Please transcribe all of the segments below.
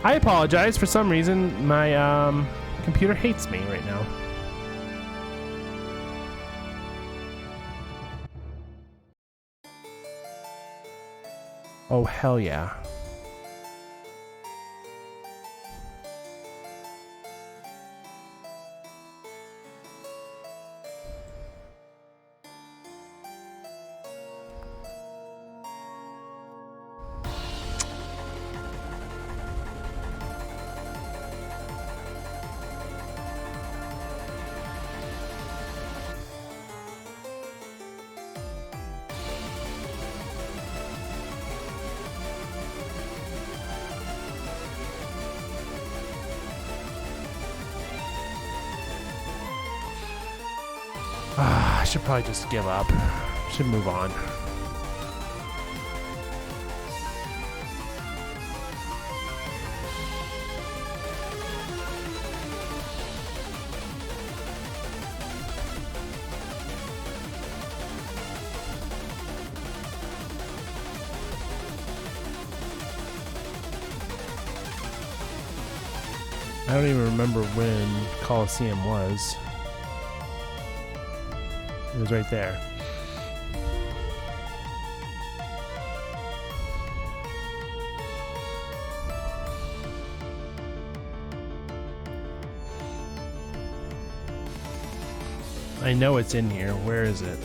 I apologize. For some reason, my computer hates me right now. Oh, hell yeah. I should probably just give up. Should move on. I don't even remember when Coliseum was. It was right there. I know it's in here. Where is it?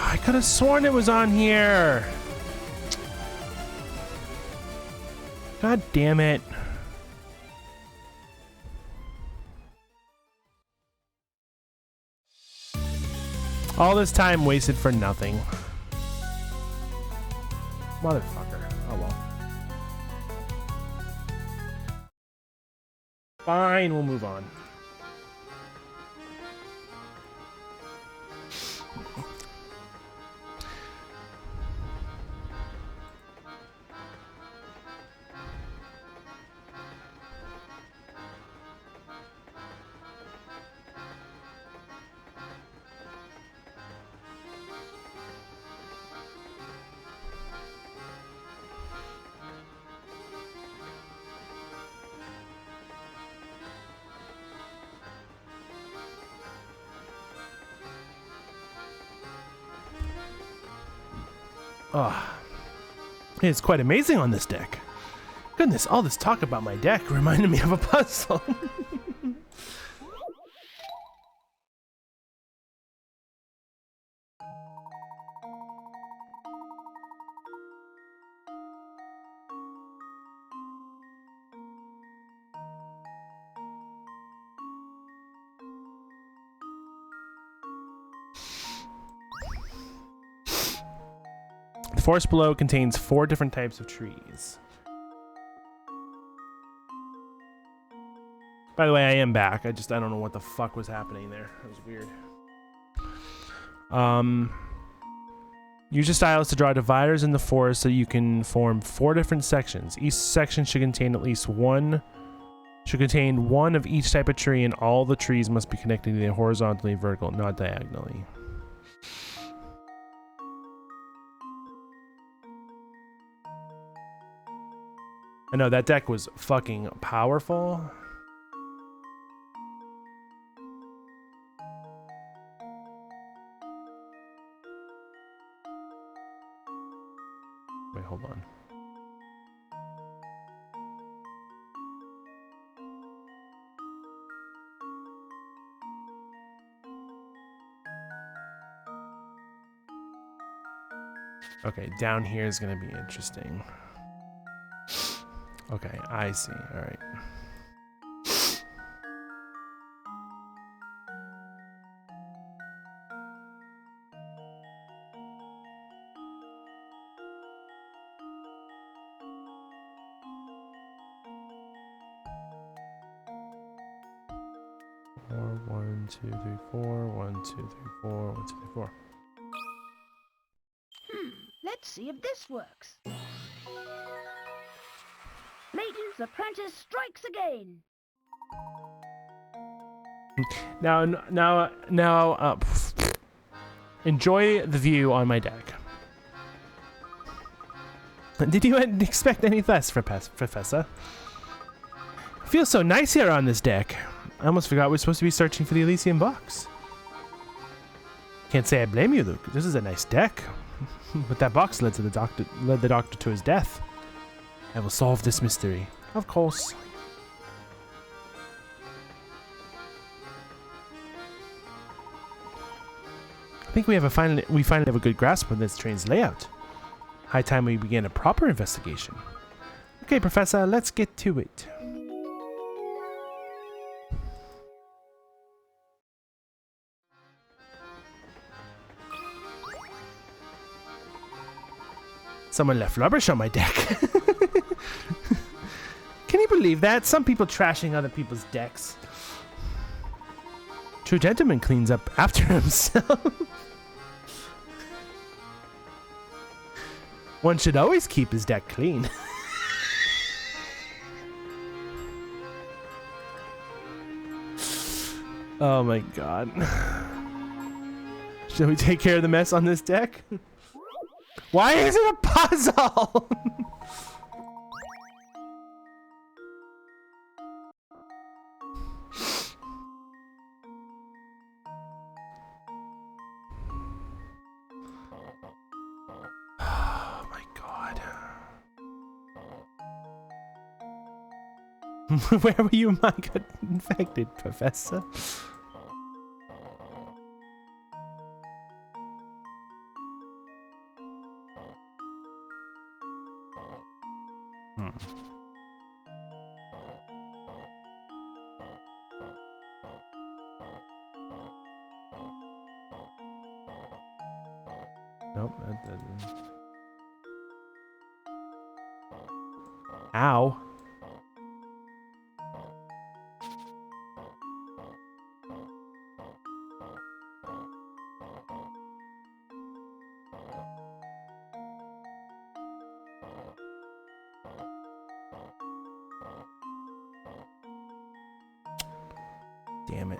I could have sworn it was on here. God damn it. All this time wasted for nothing. Motherfucker. Oh well. Fine, we'll move on. Oh, it's quite amazing on this deck. Goodness, all this talk about my deck reminded me of a puzzle. The forest below contains 4 different types of trees. By the way, I am back. I don't know what the fuck was happening there. That was weird. Use your stylus to draw dividers in the forest so you can form 4 different sections. Each section should contain one of each type of tree, and all the trees must be connected either horizontally, vertical, not diagonally. I know that deck was fucking powerful. Wait, hold on. Okay, down here is gonna be interesting. Okay, I see. All right. One, two, three, four. 1, 2, 3, 4. 1, 2, 3, 4. Let's see if this works. Layton's apprentice strikes again. Now, enjoy the view on my deck. Did you expect any less, Professor? It feels so nice here on this deck. I almost forgot we're supposed to be searching for the Elysian box. Can't say I blame you, Luke. This is a nice deck. But that box led the doctor to his death. I will solve this mystery. Of course. I think we finally have a good grasp on this train's layout. High time we begin a proper investigation. Okay, Professor, let's get to it. Someone left rubbish on my deck. Can you believe that? Some people trashing other people's decks. True gentleman cleans up after himself. One should always keep his deck clean. Oh my god. Shall we take care of the mess on this deck? Why is it a puzzle? Oh my god. Where were you when I got infected, Professor? Nope, that doesn't. Ow. Damn it.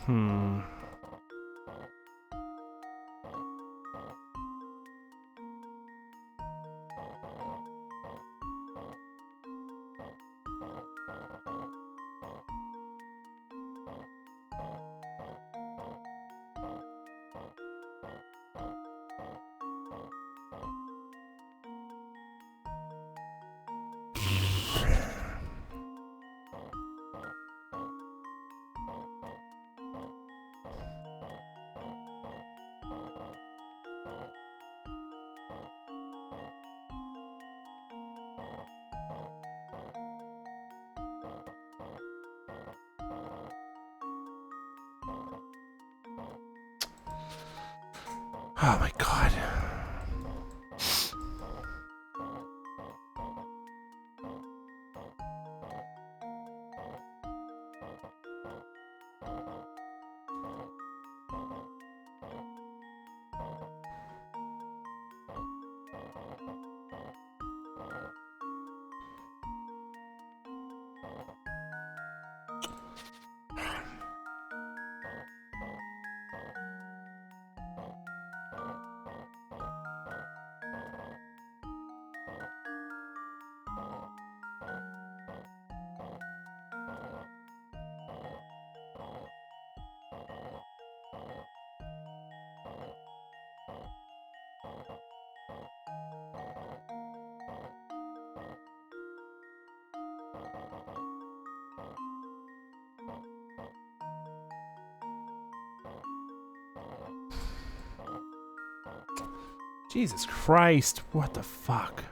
Hmm. Oh my god. Jesus Christ. What the fuck?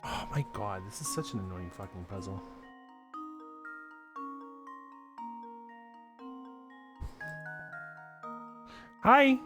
Oh my god, this is such an annoying fucking puzzle. Hi!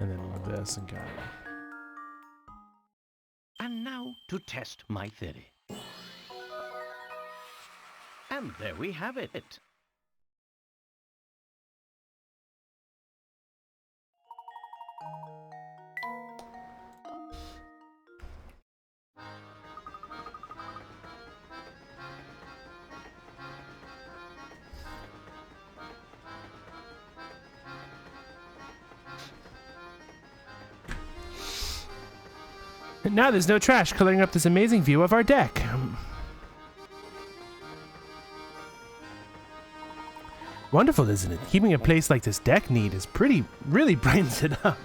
And then move this and got it. And now to test my theory. And there we have it. And now there's no trash coloring up this amazing view of our deck. Wonderful, isn't it? Keeping a place like this deck neat is really brightens it up.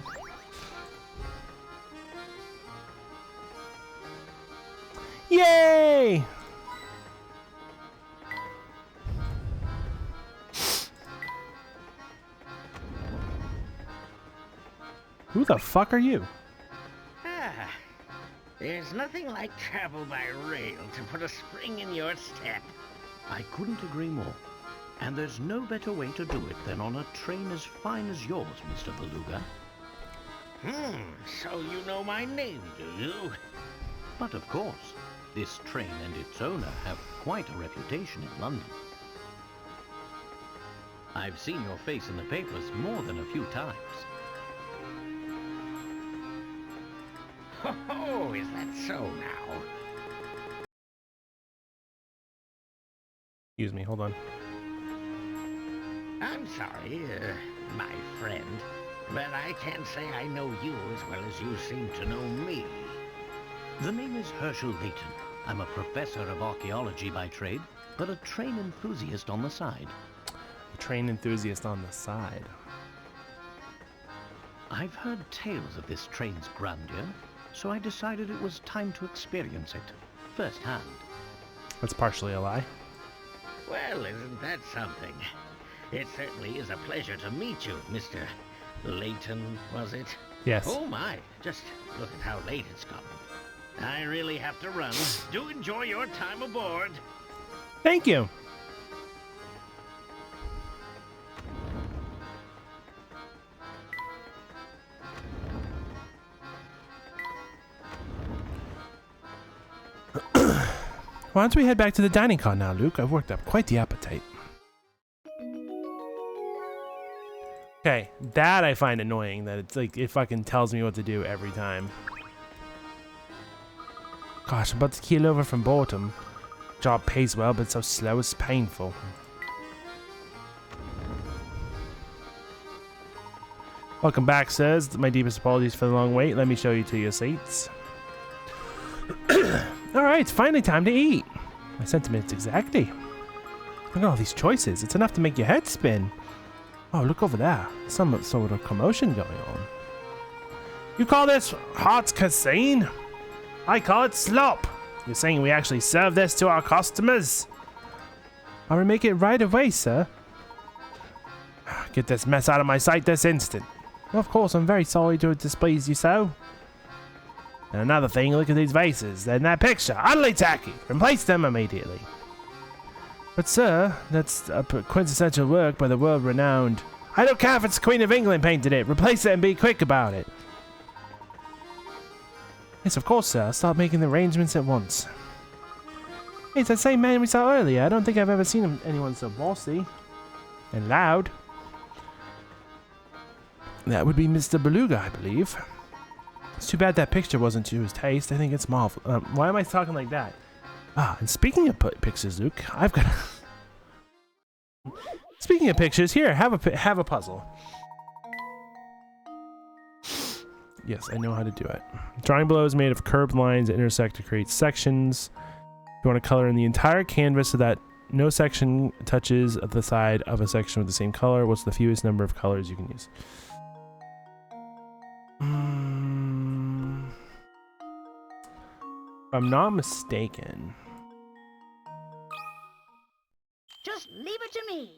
Yay! Who the fuck are you? There's nothing like travel by rail to put a spring in your step. I couldn't agree more. And there's no better way to do it than on a train as fine as yours, Mr. Beluga. So you know my name, do you? But of course, this train and its owner have quite a reputation in London. I've seen your face in the papers more than a few times. Oh, is that so now? Excuse me, hold on. I'm sorry, my friend, but I can't say I know you as well as you seem to know me. The name is Hershel Layton. I'm a professor of archaeology by trade, but a train enthusiast on the side. A train enthusiast on the side. I've heard tales of this train's grandeur, so I decided it was time to experience it firsthand. That's partially a lie. Well, isn't that something? It certainly is a pleasure to meet you, Mr. Layton, was it? Yes. Oh my, just look at how late it's gotten. I really have to run. Do enjoy your time aboard. Thank you. Why don't we head back to the dining car now, Luke? I've worked up quite the appetite. Okay, that I find annoying, that it's like it fucking tells me what to do every time. Gosh, I'm about to keel over from boredom. Job pays well, but so slow it's painful. Welcome back, sirs. My deepest apologies for the long wait. Let me show you to your seats. Alright, it's finally time to eat. My sentiments exactly. Look at all these choices. It's enough to make your head spin. Oh, look over there. Some sort of commotion going on. You call this hot cuisine? I call it slop. You're saying we actually serve this to our customers? I will make it right away, sir. Get this mess out of my sight this instant. Of course, I'm very sorry to displease you so. And another thing, look at these vases. They're in that picture. Utterly tacky. Replace them immediately. But sir, that's a quintessential work by the world-renowned. I don't care if it's Queen of England painted it. Replace it and be quick about it. Yes, of course, sir. I'll start making the arrangements at once. Hey, it's that same man we saw earlier. I don't think I've ever seen anyone so bossy and loud. That would be Mr. Beluga, I believe. It's too bad that picture wasn't to his taste. I think it's marvelous. Why am I talking like that? Ah, and speaking of pictures, Luke, I've got. Speaking of pictures, here, have a puzzle. Yes, I know how to do it. Drawing below is made of curved lines that intersect to create sections. You want to color in the entire canvas so that no section touches the side of a section with the same color. What's the fewest number of colors you can use? If I'm not mistaken. Just leave it to me.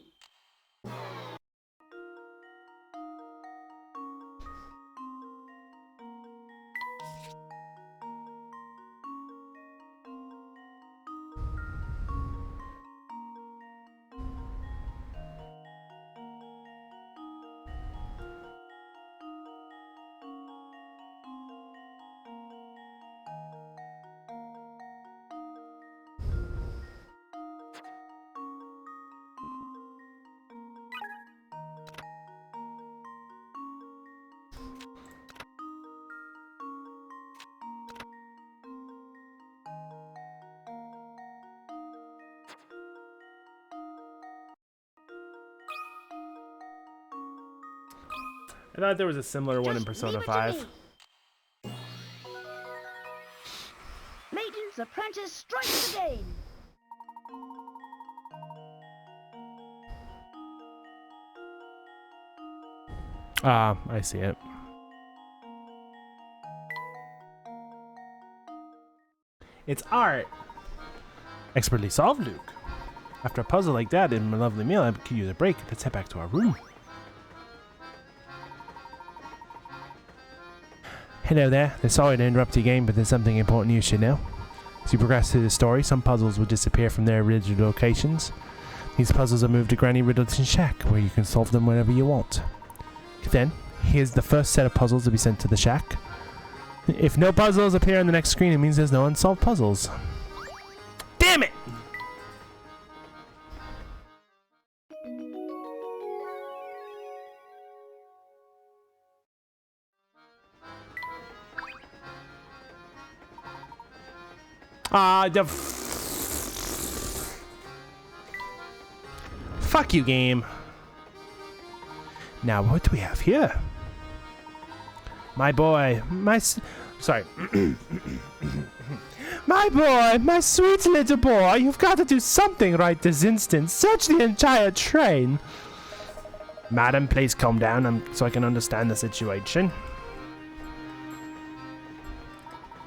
I thought there was a similar one in Persona 5. Layton's apprentice strikes again. Ah, I see it. It's art. Expertly solved, Luke. After a puzzle like that and a lovely meal, I could use a break. Let's head back to our room. Hello there. They're sorry to interrupt your game, but there's something important you should know. As you progress through the story, some puzzles will disappear from their original locations. These puzzles are moved to Granny Riddleton's shack, where you can solve them whenever you want. Then, here's the first set of puzzles to be sent to the shack. If no puzzles appear on the next screen, it means there's no unsolved puzzles. Damn it! Fuck you, game. Now, what do we have here? My boy, sorry. My boy, my sweet little boy, you've got to do something right this instant. Search the entire train. Madam, please calm down so I can understand the situation.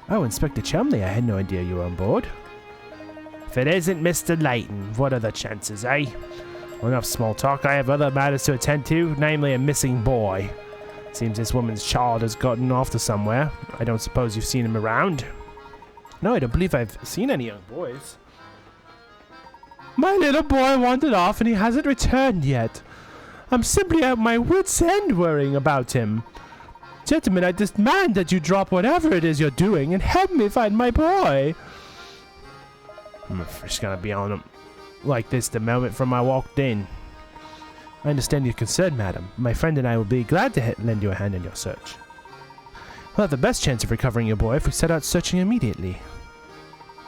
Oh, Inspector Chumley, I had no idea you were on board. If it isn't Mr. Layton, what are the chances, eh? Well, enough small talk. I have other matters to attend to, namely a missing boy. Seems this woman's child has gotten off to somewhere. I don't suppose you've seen him around? No, I don't believe I've seen any young boys. My little boy wandered off and he hasn't returned yet. I'm simply at my wits' end worrying about him. Gentlemen, I demand that you drop whatever it is you're doing and help me find my boy. I'm just gonna be on him like this the moment from I walked in. I understand your concern, madam. My friend and I will be glad to lend you a hand in your search. We'll have the best chance of recovering your boy if we set out searching immediately.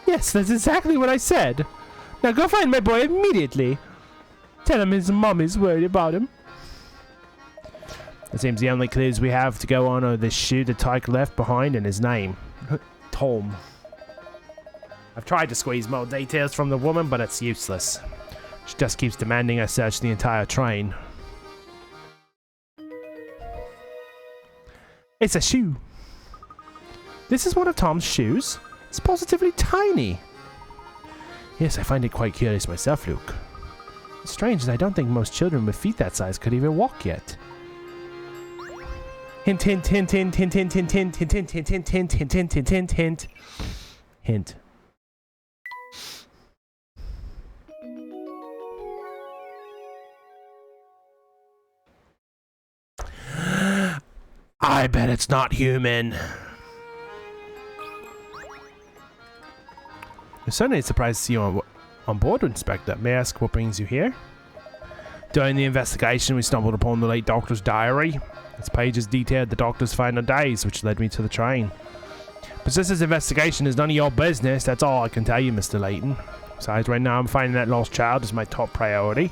Yes, that's exactly what I said. Now go find my boy immediately. Tell him his mommy's worried about him. It seems the only clues we have to go on are this shoe the tyke left behind and his name. Tom. I've tried to squeeze more details from the woman, but it's useless. She just keeps demanding I search the entire train. It's a shoe. This is one of Tom's shoes? It's positively tiny. Yes, I find it quite curious myself, Luke. It's strange that I don't think most children with feet that size could even walk yet. Hint, hint, hint, hint, hint, hint, hint, hint, hint, hint, hint, hint, hint, hint, hint, hint, hint, hint. Hint. I bet it's not human. I'm certainly surprised to see you on board, Inspector. May I ask what brings you here? During the investigation, we stumbled upon the late doctor's diary. Its pages detailed the doctor's final days, which led me to the train. But since this investigation is none of your business, that's all I can tell you, Mr. Layton. Besides, right now I'm finding that lost child is my top priority.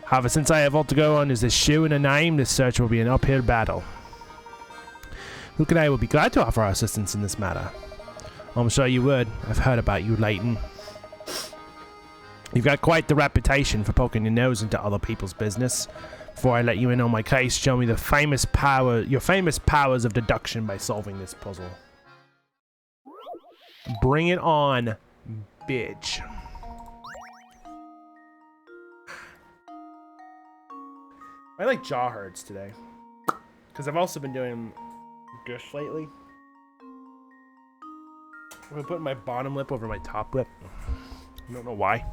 However, since I have all to go on is this shoe and a name, this search will be an uphill battle. Luke and I will be glad to offer our assistance in this matter. I'm sure you would. I've heard about you, Layton. You've got quite the reputation for poking your nose into other people's business. Before I let you in on my case, show me your famous powers of deduction by solving this puzzle. Bring it on, bitch. My like jaw hurts today. Because I've also been doing this lately. I'm gonna put my bottom lip over my top lip. I don't know why.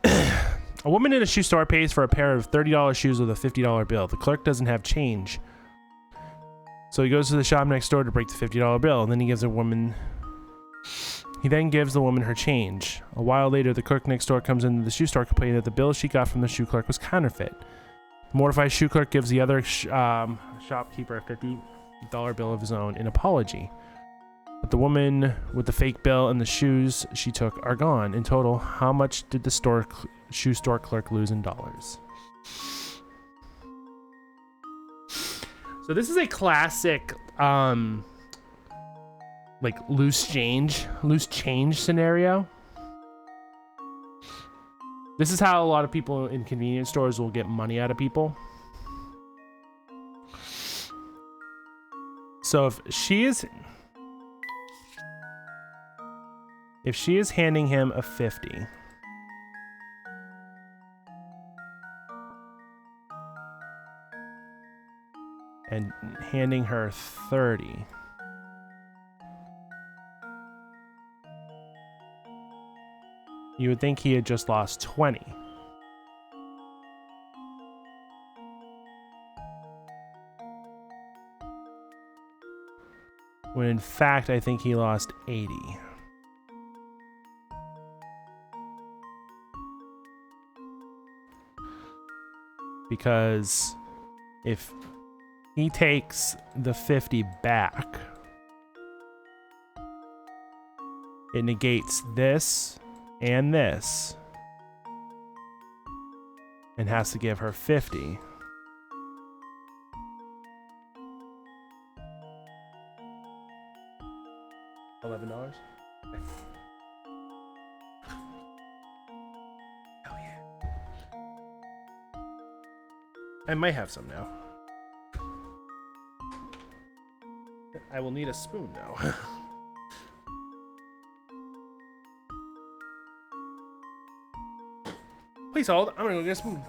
A woman in a shoe store pays for a pair of $30 shoes with a $50 bill. The clerk doesn't have change. So he goes to the shop next door to break the $50 bill, and then he then gives the woman her change. A while later, the clerk next door comes into the shoe store complaining that the bill she got from the shoe clerk was counterfeit. The mortified shoe clerk gives the other shopkeeper a $50 bill of his own in apology. But the woman with the fake bill and the shoes she took are gone. In total, how much did the shoe store clerk lose in dollars? So this is a classic, like loose change scenario. This is how a lot of people in convenience stores will get money out of people. So if she is handing him a 50, and handing her 30, you would think he had just lost 20. When in fact, I think he lost 80. Because if he takes the 50 back, it negates this and this, and has to give her 50. $11? Hell yeah. I might have some now. I will need a spoon now. Please hold. I'm gonna go get a spoon.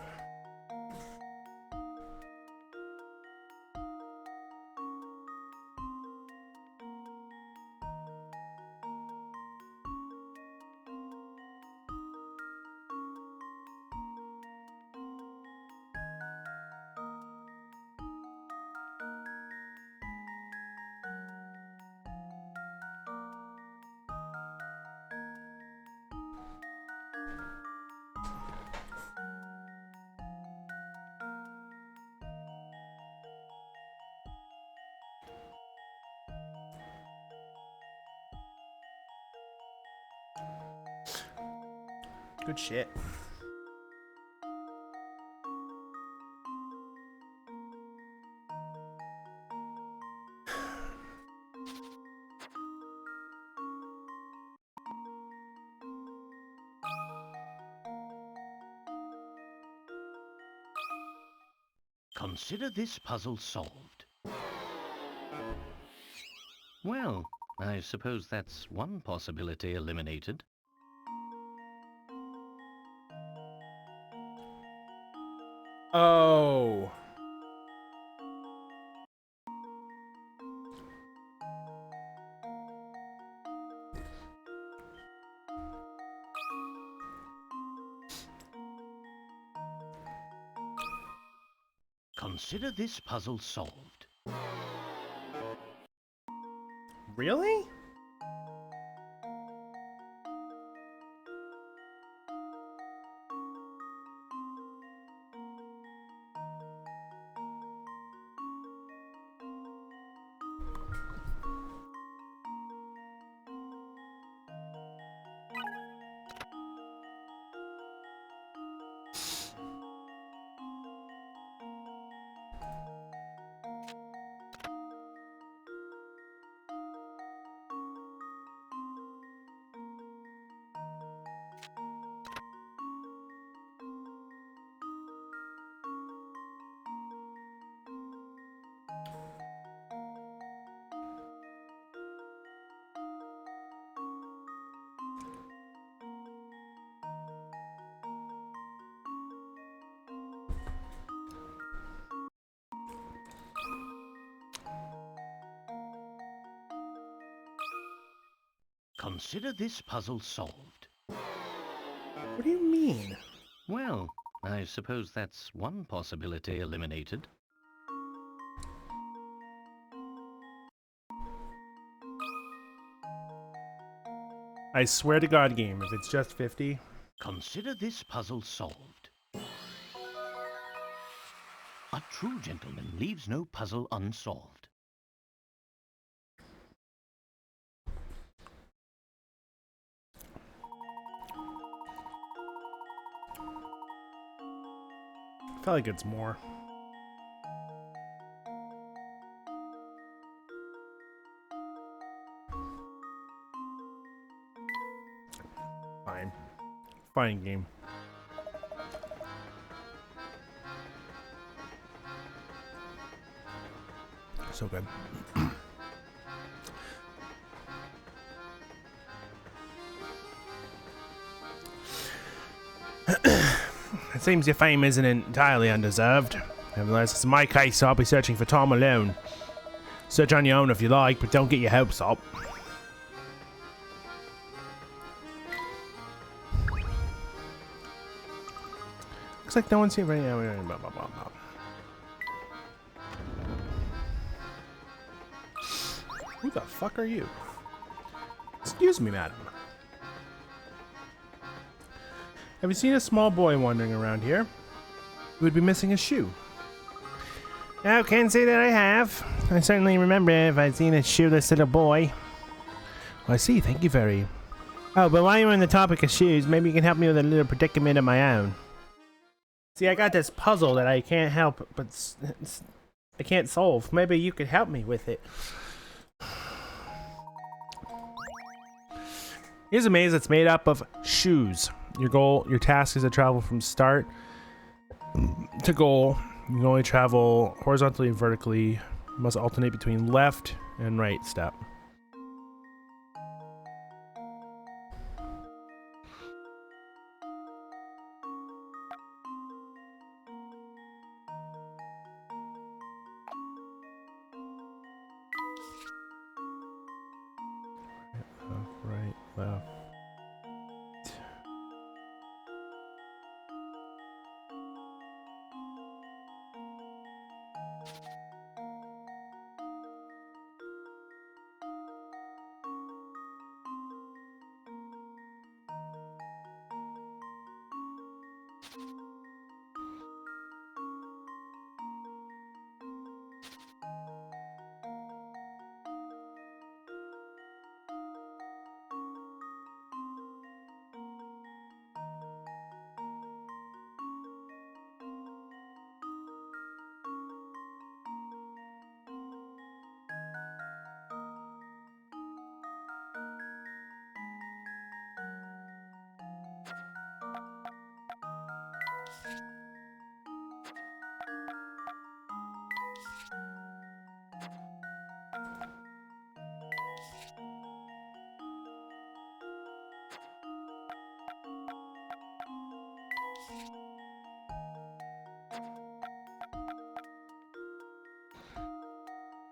Good shit. Consider this puzzle solved. Well, I suppose that's one possibility eliminated. Oh. Consider this puzzle solved. Really? Consider this puzzle solved. What do you mean? Well, I suppose that's one possibility eliminated. I swear to God, game, if it's just 50. Consider this puzzle solved. A true gentleman leaves no puzzle unsolved. I feel like it's more. Fine. Fine game. So good. It seems your fame isn't entirely undeserved. Nevertheless, it's my case, so I'll be searching for Tom alone. Search on your own if you like, but don't get your hopes up. Looks like no one's here. Who the fuck are you? Excuse me, madam. Have you seen a small boy wandering around here? He would be missing a shoe. Oh, can't say that I have. I certainly remember if I'd seen a shoeless little boy. Well, I see. Thank you very. Oh, but while you're on the topic of shoes, maybe you can help me with a little predicament of my own. See, I got this puzzle that I can't help, but I can't solve. Maybe you could help me with it. Here's a maze that's made up of shoes. Your task is to travel from start to goal. You can only travel horizontally and vertically. You must alternate between left and right step. Wow.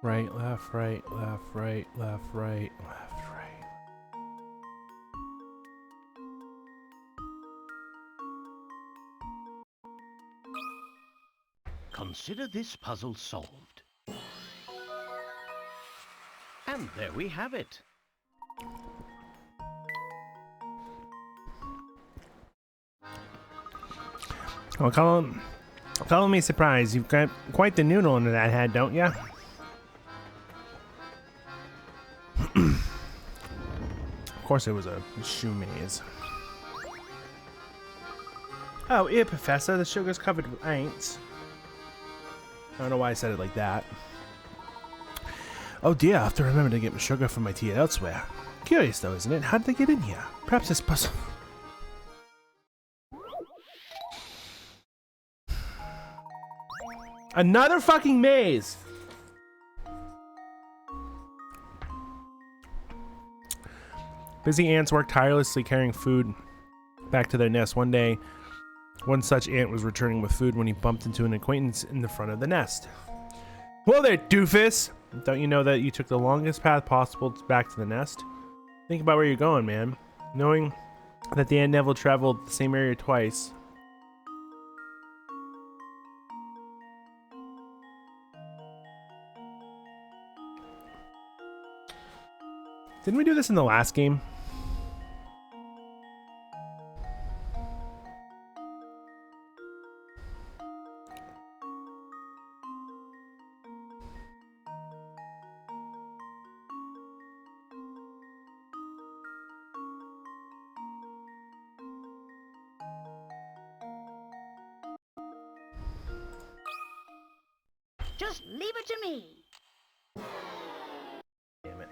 Right, left, right, left, right, left, right, left, right. Consider this puzzle solved. And there we have it. Well, call me surprised. You've got quite the noodle under that head, don't ya? Of course it was a shoe maze. Oh, yeah, Professor, the sugar's covered with ain'ts. I don't know why I said it like that. Oh dear, I have to remember to get my sugar from my tea elsewhere. Curious though, isn't it? How did they get in here? Perhaps this puzzle... Another fucking maze! Busy ants work tirelessly carrying food back to their nest. One day, one such ant was returning with food when he bumped into an acquaintance in the front of the nest. Whoa there, doofus! Don't you know that you took the longest path possible back to the nest? Think about where you're going, man. Knowing that the ant never traveled the same area twice. Didn't we do this in the last game? Just leave it to me. Damn it.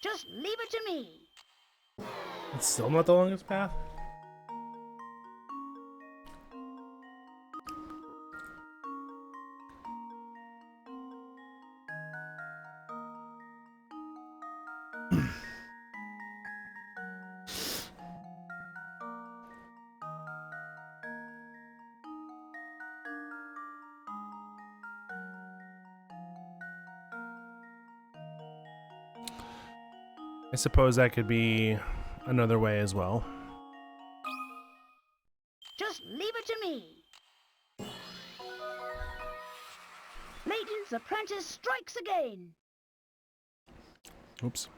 Just leave it to me. It's still not the longest path? I suppose that could be another way as well. Just leave it to me. Layton's apprentice strikes again. Oops.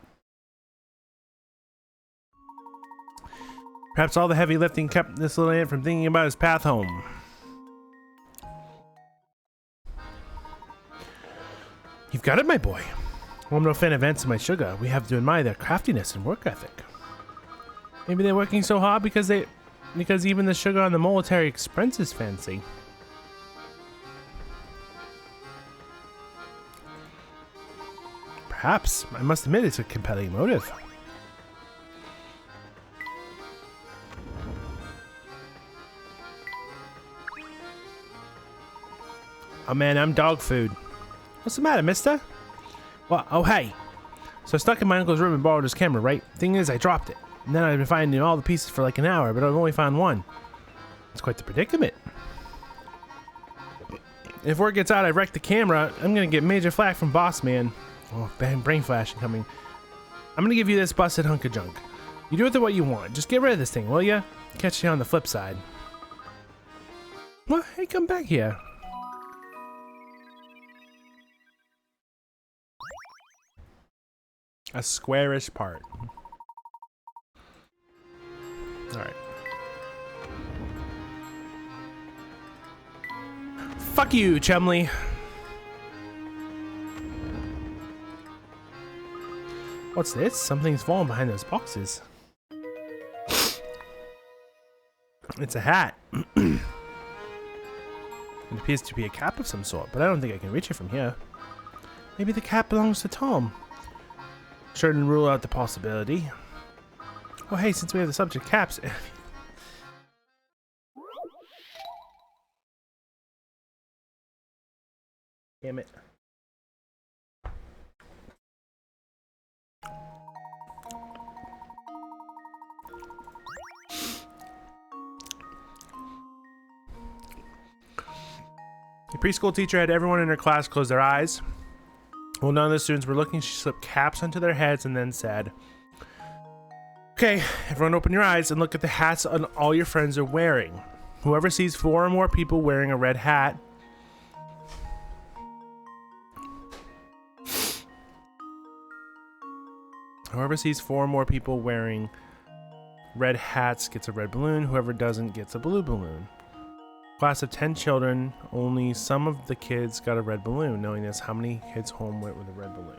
Perhaps all the heavy lifting kept this little ant from thinking about his path home. You've got it, my boy. Well, I'm no fan of ants in my sugar. We have to admire their craftiness and work ethic. Maybe they're working so hard because even the sugar on the military expense is fancy. Perhaps. I must admit it's a compelling motive. Oh man, I'm dog food. What's the matter, mister? What? Oh hey. So I stuck in my uncle's room and borrowed his camera, right? Thing is, I dropped it. And then I've been finding all the pieces for like an hour, but I've only found one. It's quite the predicament. If word gets out I wrecked the camera, I'm gonna get major flack from boss man. Oh, brain flash incoming. I'm gonna give you this busted hunk of junk. You do with it what you want. Just get rid of this thing, will ya? Catch you on the flip side. Well, hey, come back here. A squarish part. Alright. Fuck you, Chumley. What's this? Something's fallen behind those boxes. It's a hat. It appears to be a cap of some sort, but I don't think I can reach it from here. Maybe the cap belongs to Tom. Shouldn't rule out the possibility. Oh hey, since we have the subject caps... Damn it. The preschool teacher had everyone in her class close their eyes. While none of the students were looking, she slipped caps onto their heads and then said, "Okay, everyone open your eyes and look at the hats on all your friends are wearing. Whoever sees 4 or more people wearing a red hat..." Whoever sees 4 or more people wearing red hats gets a red balloon. Whoever doesn't gets a blue balloon. Class of 10 children, only some of the kids got a red balloon. Knowing this, how many kids home went with a red balloon?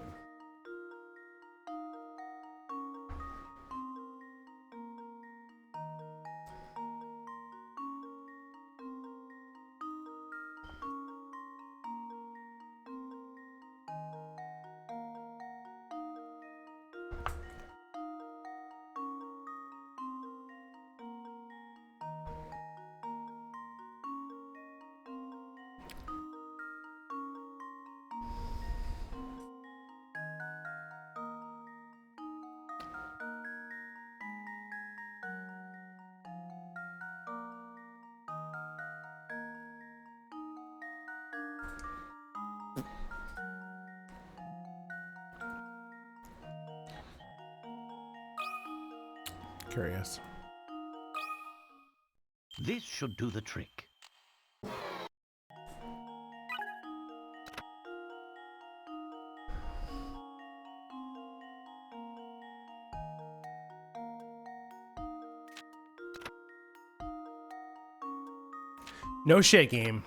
Curious. This should do the trick. No shit game.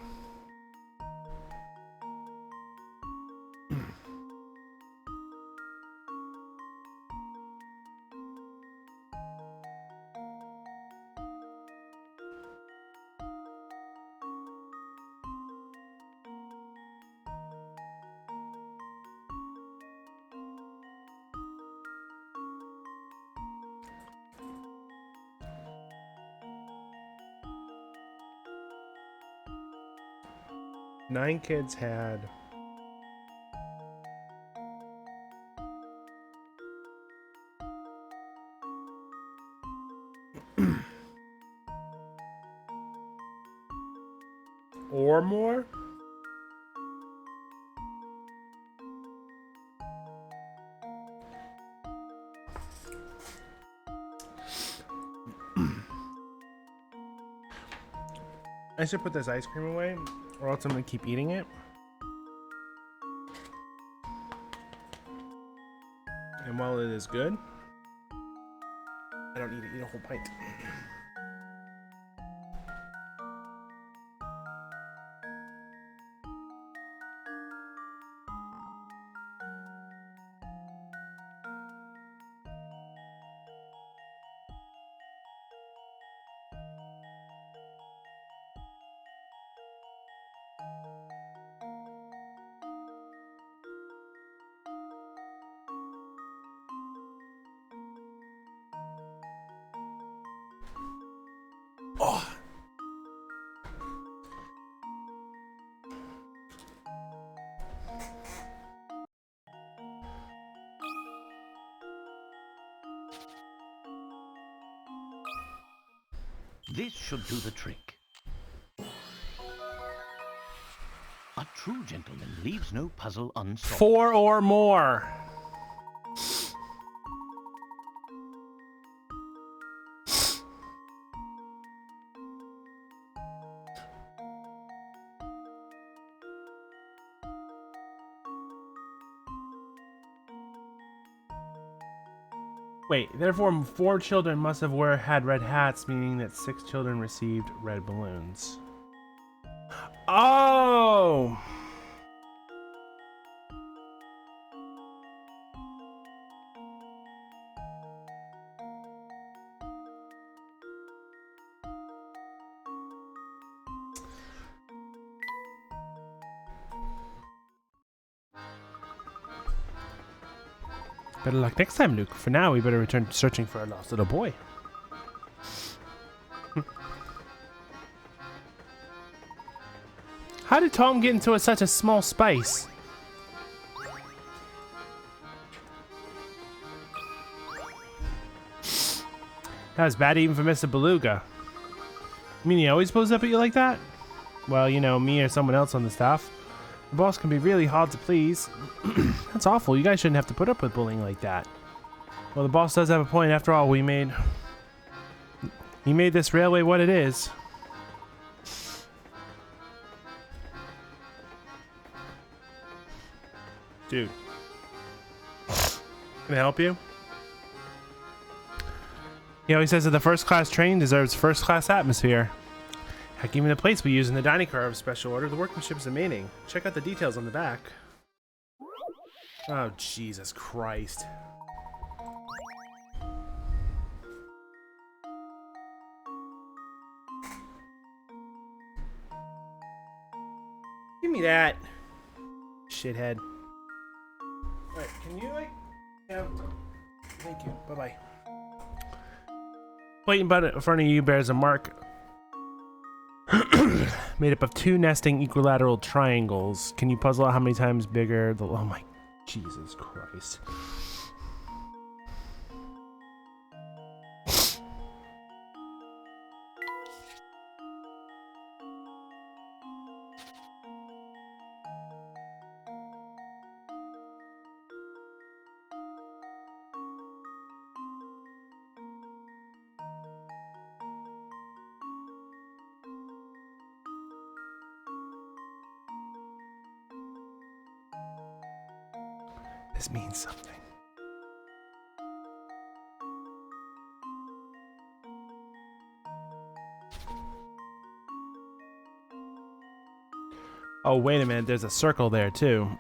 Nine kids had or more. I should put this ice cream away, or else I'm gonna keep eating it. And while it is good, I don't need to eat a whole pint. Oh. This should do the trick. A true gentleman leaves no puzzle unsolved. 4 or more. Wait, therefore 4 children must have had red hats, meaning that 6 children received red balloons. Oh! Better luck next time, Luke. For now, we better return to searching for our lost little boy. How did Tom get into such a small space? That was bad even for Mr. Beluga. You mean he always blows up at you like that? Well, you know, me or someone else on the staff. The boss can be really hard to please. That's awful. You guys shouldn't have to put up with bullying like that. Well, the boss does have a point. After all, he made this railway what it is. Dude. Can I help you? He always says that the first class train deserves first class atmosphere. Heck, even the plates we use in the dining car of special order, the workmanship is amazing. Check out the details on the back. Oh, Jesus Christ. Give me that. Shithead. Alright, can you, like... Yeah. Thank you. Bye-bye. Plate in front of you bears a mark made up of 2 nesting equilateral triangles. Can you puzzle out how many times bigger the... Oh my... Jesus Christ. This means something. Oh, wait a minute. There's a circle there, too.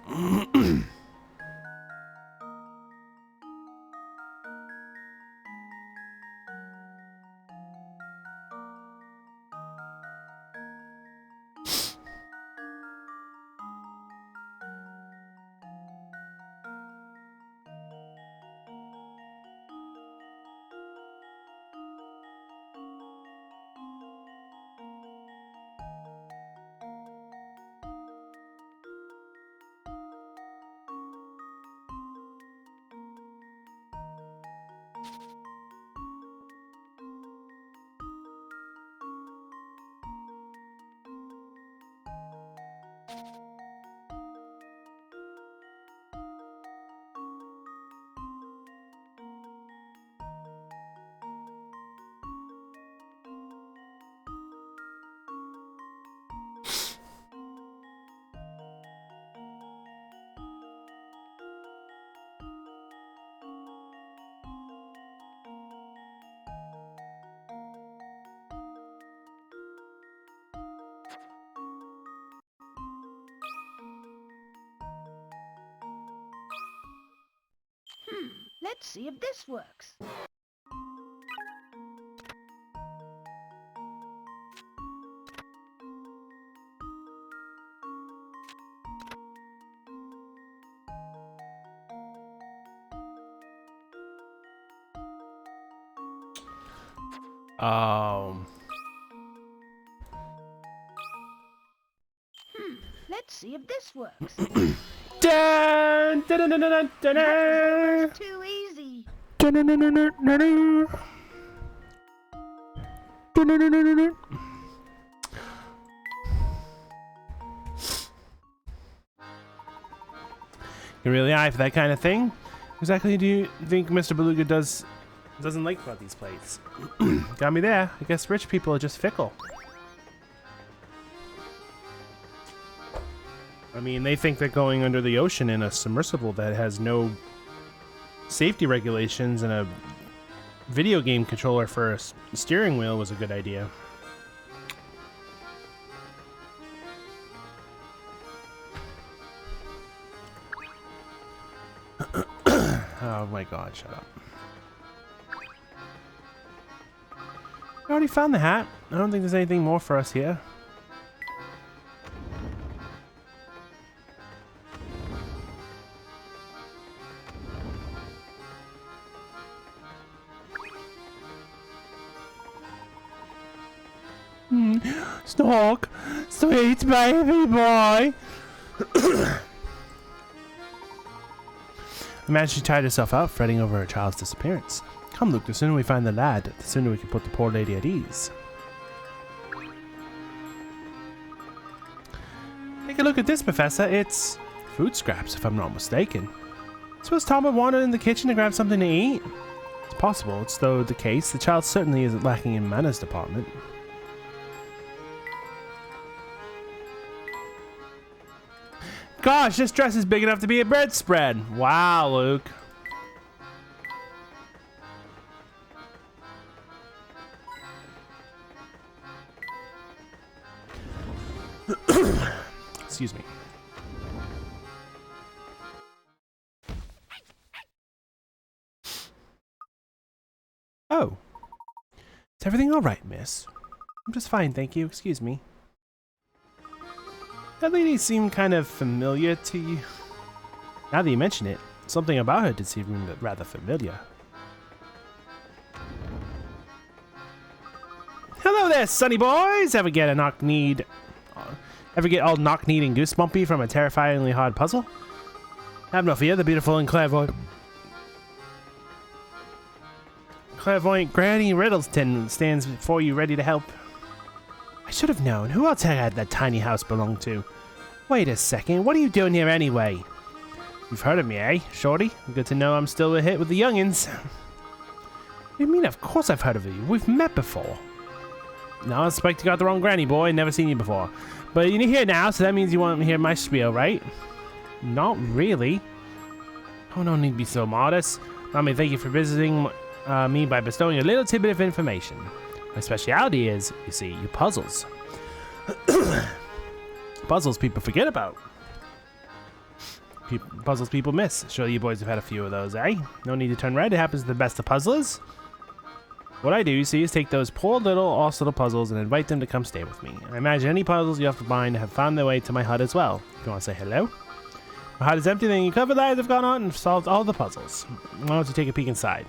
Let's see if this works. Let's see if this works. Dun, dun, dun, dun, dun, dun, That was dun. almost too easy. Dun, dun, dun, dun, dun, dun, dun. Dun, dun, dun, dun, dun, dun. You're really high for that kind of thing? Exactly do you think Mr. Beluga doesn't like about these plates? Got me there. I guess rich people are just fickle. I mean, they think that going under the ocean in a submersible that has no safety regulations and a video game controller for a steering wheel was a good idea. Oh my god, shut up. I already found the hat. I don't think there's anything more for us here. Stalk, sweet baby boy. Imagine she tied herself up, fretting over her child's disappearance. Come, Luke, the sooner we find the lad, the sooner we can put the poor lady at ease. Take a look at this, Professor. It's food scraps, if I'm not mistaken. Suppose Tom would wander in the kitchen to grab something to eat? It's possible. It's though the case. The child certainly isn't lacking in manners department. Gosh, this dress is big enough to be a bedspread. Wow, Luke. Excuse me. Oh. Is everything all right, miss? I'm just fine, thank you. Excuse me. That lady seemed kind of familiar to you. Now that you mention it, something about her did seem rather familiar. Hello there, sunny boys! Ever get all knock-kneed and goosebumpy from a terrifyingly hard puzzle? Have no fear, the beautiful and clairvoyant Granny Riddleton stands before you ready to help. I should have known. Who else had that tiny house belong to? Wait a second, what are you doing here anyway? You've heard of me, eh, Shorty? Good to know I'm still a hit with the youngins. What do you mean, of course I've heard of you. We've met before. No, I suspect you got the wrong granny, boy. Never seen you before. But you're here now, so that means you want to hear my spiel, right? Not really. Oh, no need to be so modest. Mommy, thank you for visiting me by bestowing a little tidbit of information. My specialty is, you see, your puzzles. Puzzles people forget about. Puzzles people miss. Surely you boys have had a few of those, eh? No need to turn red. It happens to the best of puzzlers. What I do, you see, is take those poor little puzzles and invite them to come stay with me. I imagine any puzzles you have to find have found their way to my hut as well. If you want to say hello? My hut is empty, then your covered lives have gone on and solved all the puzzles. Why don't you take a peek inside?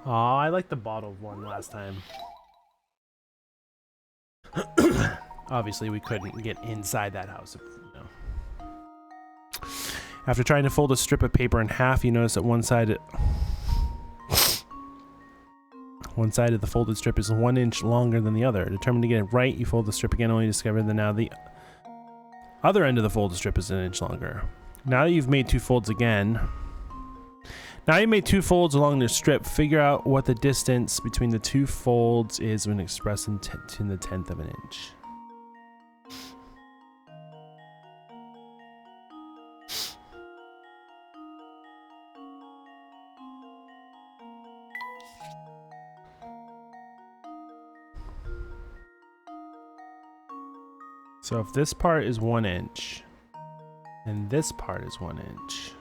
Oh, I liked the bottled one last time. Obviously, we couldn't get inside that house. No. After trying to fold a strip of paper in half, you notice that one side of the folded strip is 1 inch longer than the other. Determined to get it right, you fold the strip again, only to discover that now the other end of the folded strip is 1 inch longer. Now that you've made two folds along the strip, figure out what the distance between the two folds is when expressed in the 1/10 of an inch. So if this part is 1 inch, And this part is 1 inch.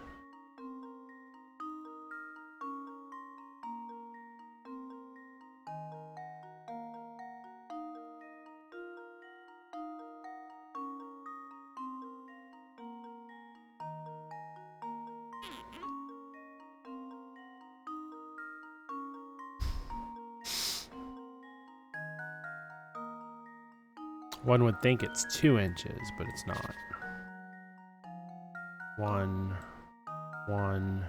One would think it's 2 inches, but it's not. 1, 1.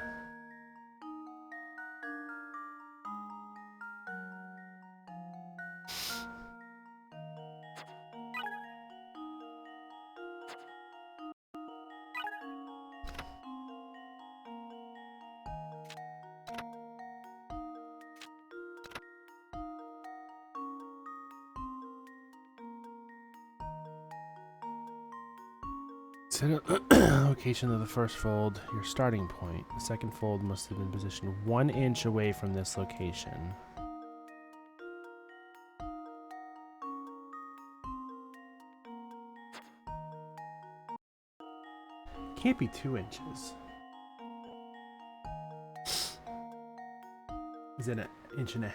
Set a location of the first fold, your starting point. The second fold must have been positioned 1 inch away from this location. Can't be 2 inches. Is it 1.5 inches?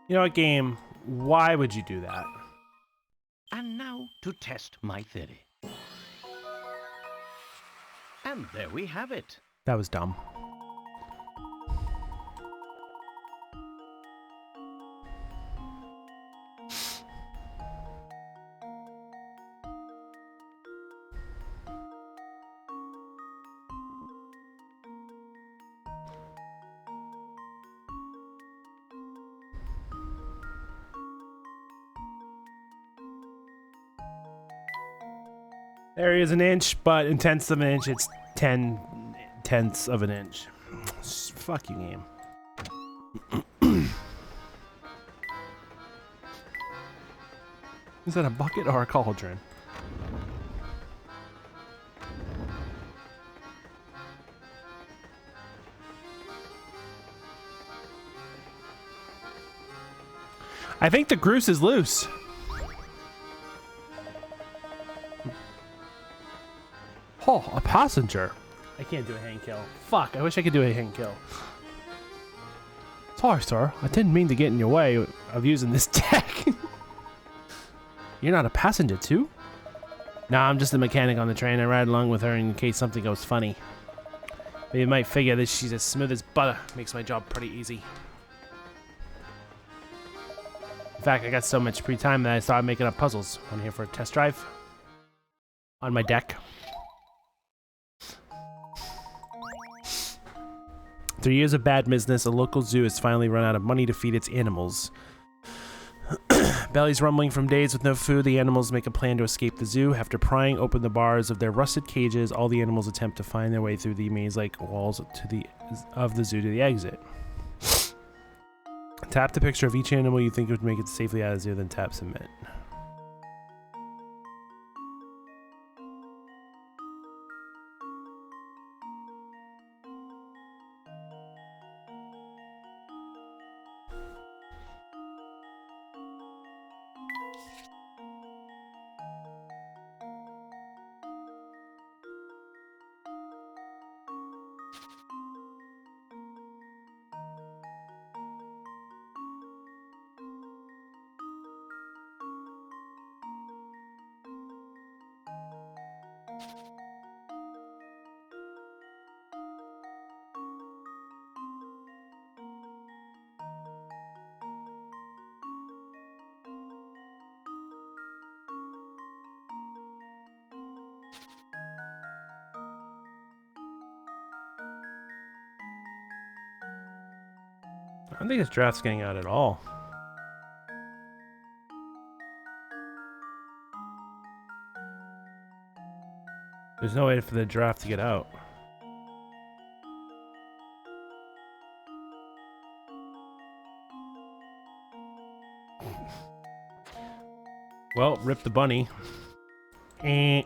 You know what, game? Why would you do that? And now to test my theory. And there we have it. That was dumb. There is 1 inch, but in tenths of an inch, it's 10 tenths of an inch. Fuck you, game. Is that a bucket or a cauldron? I think the goose is loose. Oh, a passenger. I can't do a hand kill. Fuck, I wish I could do a hand kill. Sorry, sir. I didn't mean to get in your way of using this deck. You're not a passenger, too? Nah, I'm just a mechanic on the train. I ride along with her in case something goes funny. But you might figure that she's as smooth as butter. Makes my job pretty easy. In fact, I got so much free time that I started making up puzzles. Want here for a test drive? On my deck. 3 years of bad business, a local zoo has finally run out of money to feed its animals. Bellies rumbling from days with no food, the animals make a plan to escape the zoo. After prying open the bars of their rusted cages, all the animals attempt to find their way through the maze-like walls of the zoo to the exit. Tap the picture of each animal you think would make it safely out of the zoo, then tap submit. I don't think this draft's getting out at all. There's no way for the draft to get out. Well, rip the bunny. Eh.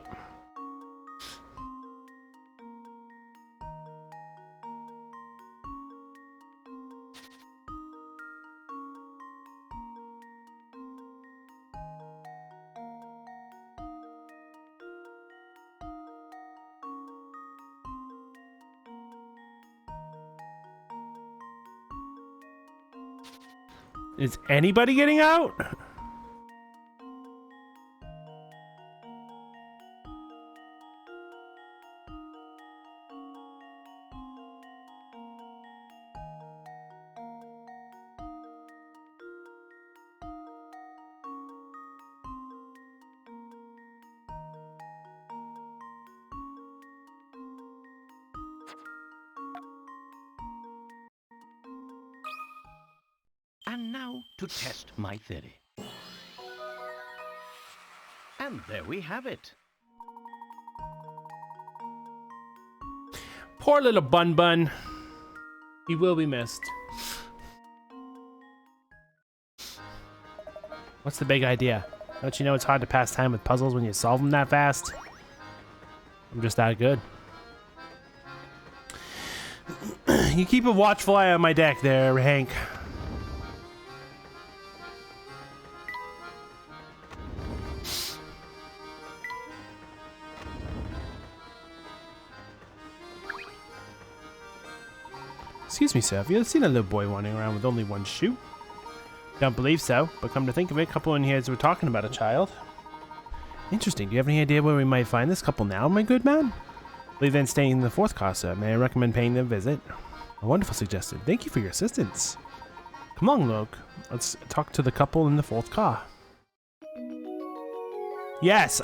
Is anybody getting out? And now to test my theory. And there we have it. Poor little Bun Bun. He will be missed. What's the big idea? Don't you know it's hard to pass time with puzzles when you solve them that fast? I'm just that good. You keep a watchful eye on my deck there, Hank. Excuse me, sir. Have you ever seen a little boy wandering around with only one shoe? Don't believe so, but come to think of it, a couple in here were talking about a child. Interesting. Do you have any idea where we might find this couple now, my good man? I believe they're staying in the fourth car, sir. May I recommend paying them a visit? A wonderful suggestion. Thank you for your assistance. Come on, Luke. Let's talk to the couple in the fourth car. Yes,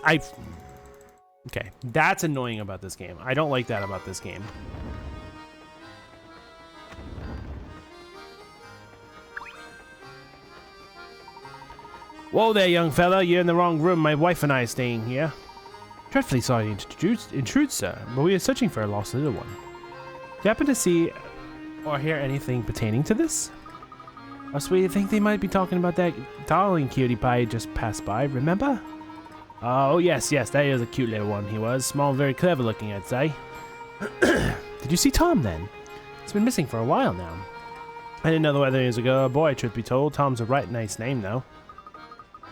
Okay, that's annoying about this game. I don't like that about this game. Whoa there, young fella. You're in the wrong room. My wife and I are staying here. Dreadfully sorry to intrude, sir, but we are searching for a lost little one. Do you happen to see or hear anything pertaining to this? Oh, sweetie, I think they might be talking about that darling cutie pie just passed by, remember? Oh, yes, that is a cute little one he was. Small, very clever looking, I'd say. Did you see Tom, then? He's been missing for a while now. I didn't know whether he was a girl or a boy, truth be told. Tom's a right nice name, though.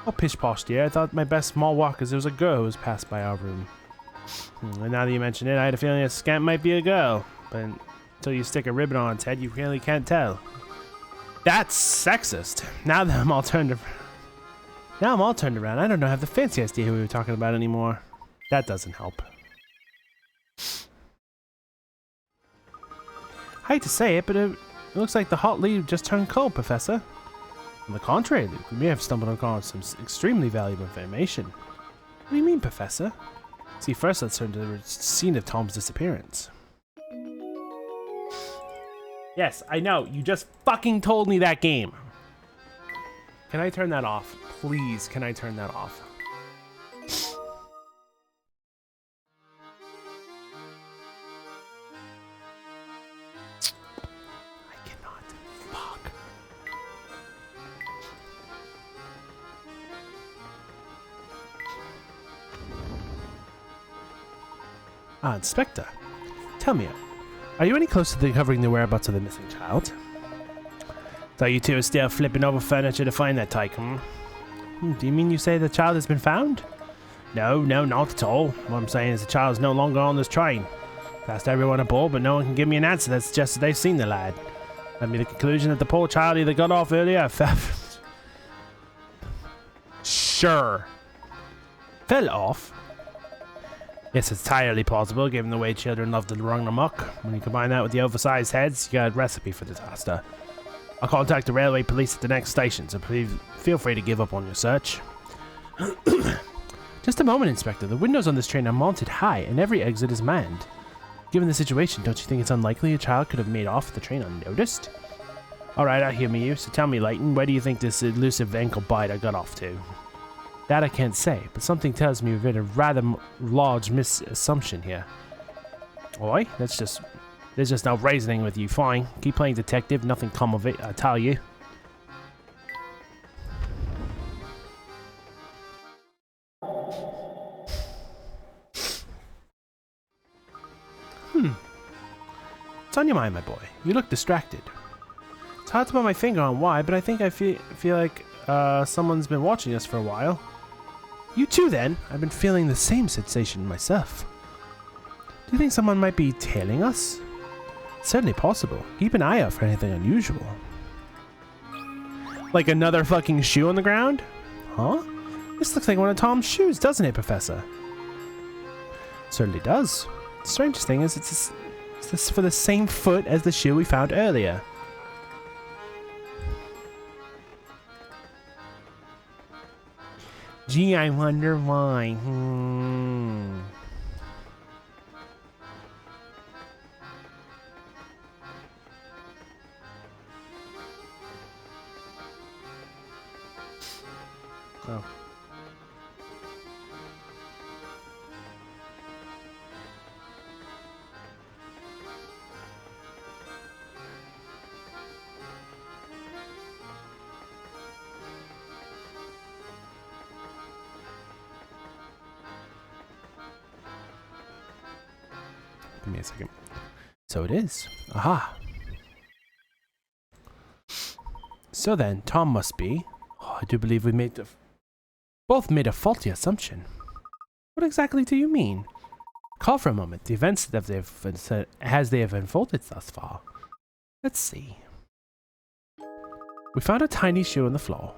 Oh, pish posh, dear. I thought my best small walk is there was a girl who was passed by our room. And now that you mention it, I had a feeling a scamp might be a girl. But until you stick a ribbon on its head, you really can't tell. That's sexist. Now I'm all turned around. I don't know, have the fanciest idea who we were talking about anymore. That doesn't help. I hate to say it, but it looks like the hot lead just turned cold, Professor. On the contrary, Luke, we may have stumbled upon some extremely valuable information. What do you mean, Professor? See, first let's turn to the scene of Tom's disappearance. Yes, I know. You just fucking told me that game. Can I turn that off? Please, can I turn that off? I cannot. Fuck. Ah, Inspector. Tell me, are you any closer to uncovering the whereabouts of the missing child? Thought you two are still flipping over furniture to find that tyke, do you mean you say the child has been found? No, not at all. What I'm saying is the child is no longer on this train. Asked everyone aboard, but no one can give me an answer that suggests that they've seen the lad. Led me to the conclusion that the poor child either got off earlier or fell... Sure. Fell off? Yes, it's entirely plausible, given the way children love to run amok. When you combine that with the oversized heads, you got a recipe for disaster. I'll contact the railway police at the next station, so please feel free to give up on your search. Just a moment, Inspector. The windows on this train are mounted high, and every exit is manned. Given the situation, don't you think it's unlikely a child could have made off the train unnoticed? Alright, I hear you. So tell me, Layton, where do you think this elusive ankle biter got off to? That I can't say, but something tells me we've made a rather large misassumption here. Oi, there's just no reasoning with you. Fine, keep playing detective, nothing come of it, I tell you. What's on your mind, my boy? You look distracted. It's hard to put my finger on why, but I think I feel like someone's been watching us for a while. You too, then? I've been feeling the same sensation myself. Do you think someone might be tailing us? It's certainly possible. Keep an eye out for anything unusual. Like another fucking shoe on the ground? Huh? This looks like one of Tom's shoes, doesn't it, Professor? Certainly does. The strangest thing is it's for the same foot as the shoe we found earlier. Gee, I wonder why. Oh. Give me a second. So it is. Aha. So then, Tom must be. Oh, I do believe we both made a faulty assumption. What exactly do you mean? Call for a moment. The events that as they have unfolded thus far. Let's see. We found a tiny shoe on the floor.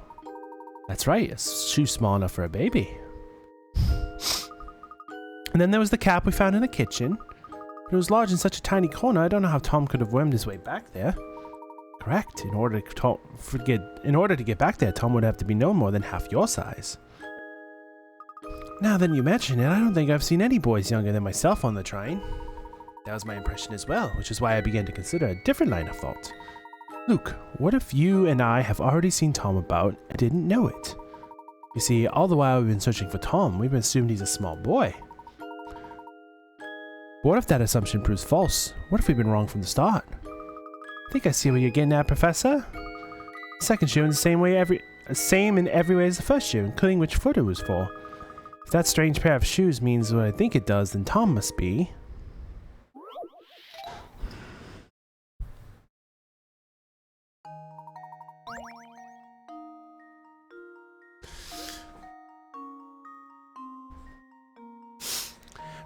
That's right, a shoe small enough for a baby. And then there was the cap we found in the kitchen. It was large in such a tiny corner, I don't know how Tom could have wormed his way back there. Correct. In order to get back there, Tom would have to be no more than half your size. Now that you mention it, I don't think I've seen any boys younger than myself on the train. That was my impression as well, which is why I began to consider a different line of thought. Luke, what if you and I have already seen Tom about and didn't know it? You see, all the while we've been searching for Tom, we've assumed he's a small boy. What if that assumption proves false? What if we've been wrong from the start? I think I see what you're getting at, Professor. The second shoe in the same in every way as the first shoe, including which foot it was for. If that strange pair of shoes means what I think it does, then Tom must be.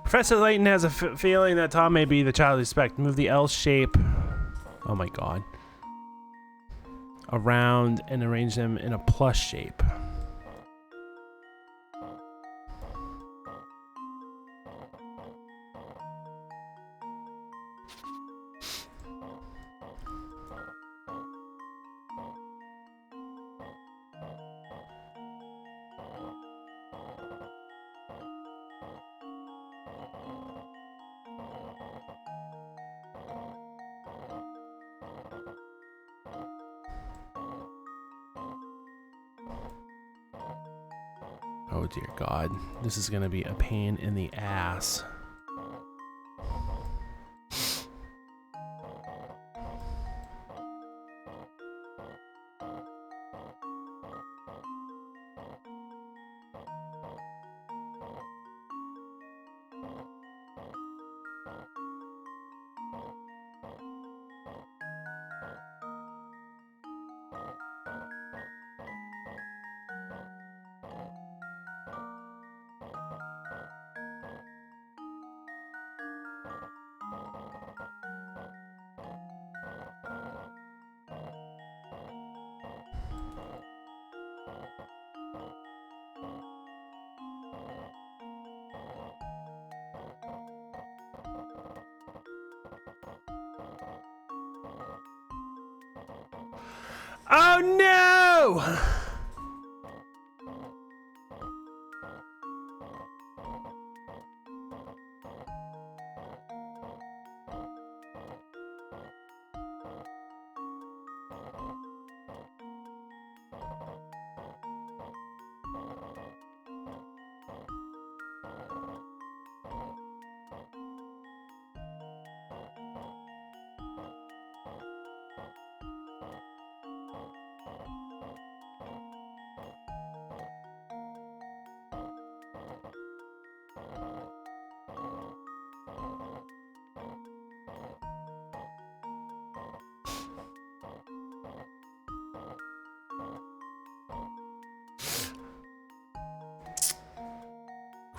Professor Layton has a feeling that Tom may be the child we suspect. Move the L shape. Oh my god. Around and arrange them in a plus shape. Oh dear God, this is gonna be a pain in the ass. Oh no!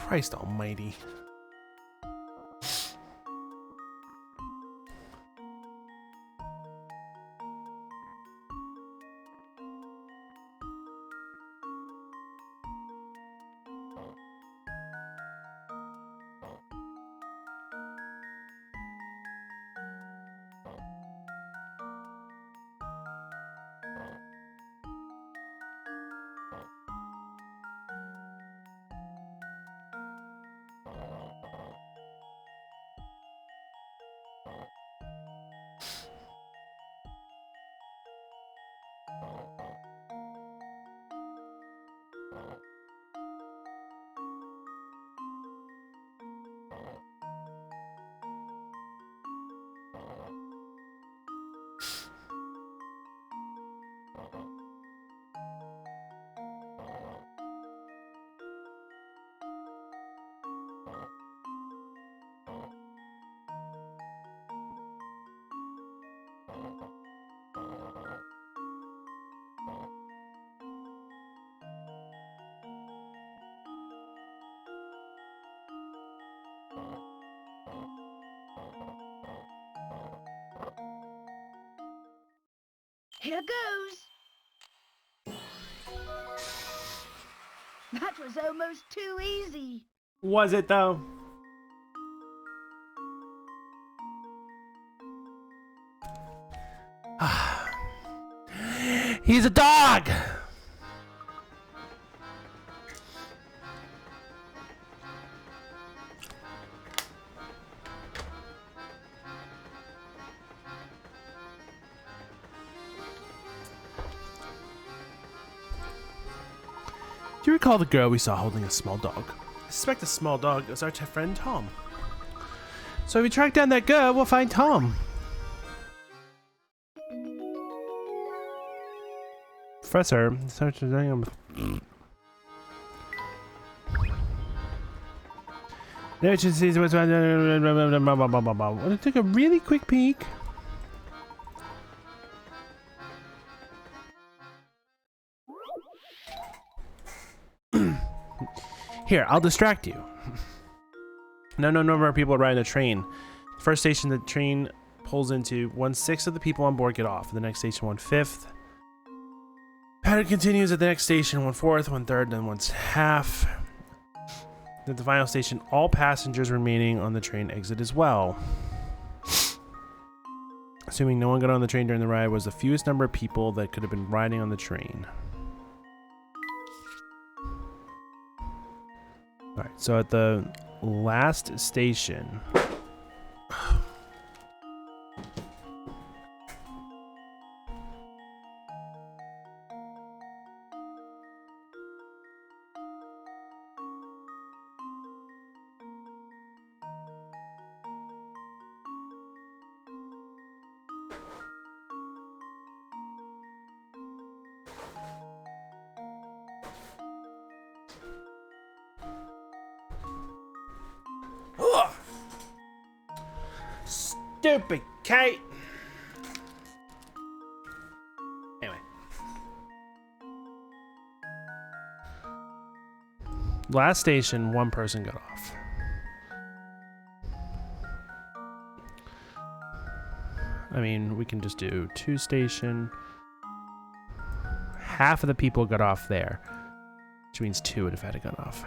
Christ almighty. Here goes. That was almost too easy. Was it though? He's a dog! Do you recall the girl we saw holding a small dog? I suspect the small dog was our friend Tom. So if we track down that girl, we'll find Tom. Professor, let's take a really quick peek. Here, I'll distract you. No more people are riding the train. First station the train pulls into, 1/6 of the people on board get off. The next station, 1/5. Pattern continues at the next station, 1/4, 1/3, then 1/2. At the final station, all passengers remaining on the train exit as well. Assuming no one got on the train during the ride was the fewest number of people that could have been riding on the train. Alright, so at the last station... Stupid Kate! Anyway. Last station, one person got off. I mean, we can just do 2 station. Half of the people got off there, which means 2 would have had to got off.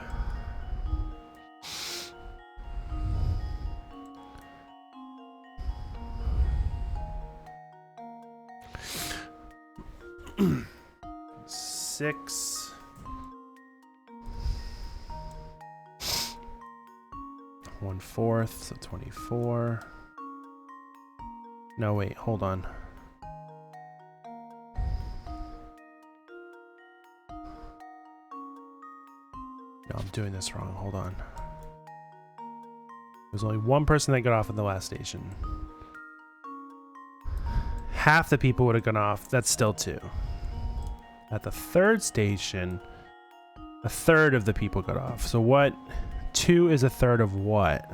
Six. 1/4, so 24. No, wait, hold on. No, I'm doing this wrong. Hold on. There's only one person that got off at the last station. Half the people would have gone off. That's still 2. At the 3rd station, 1/3 of the people got off. So what? 2 is 1/3 of what?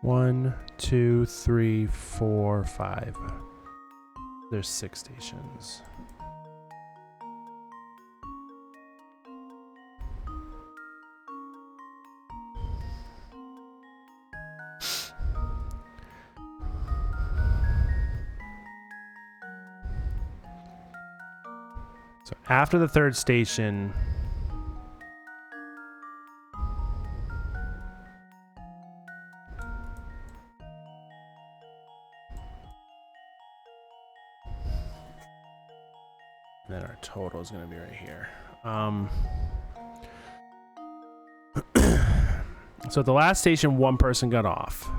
1, 2, 3, 4, 5. There's 6 stations. So after the 3rd station, then our total is going to be right here. So at the last station, 1 person got off.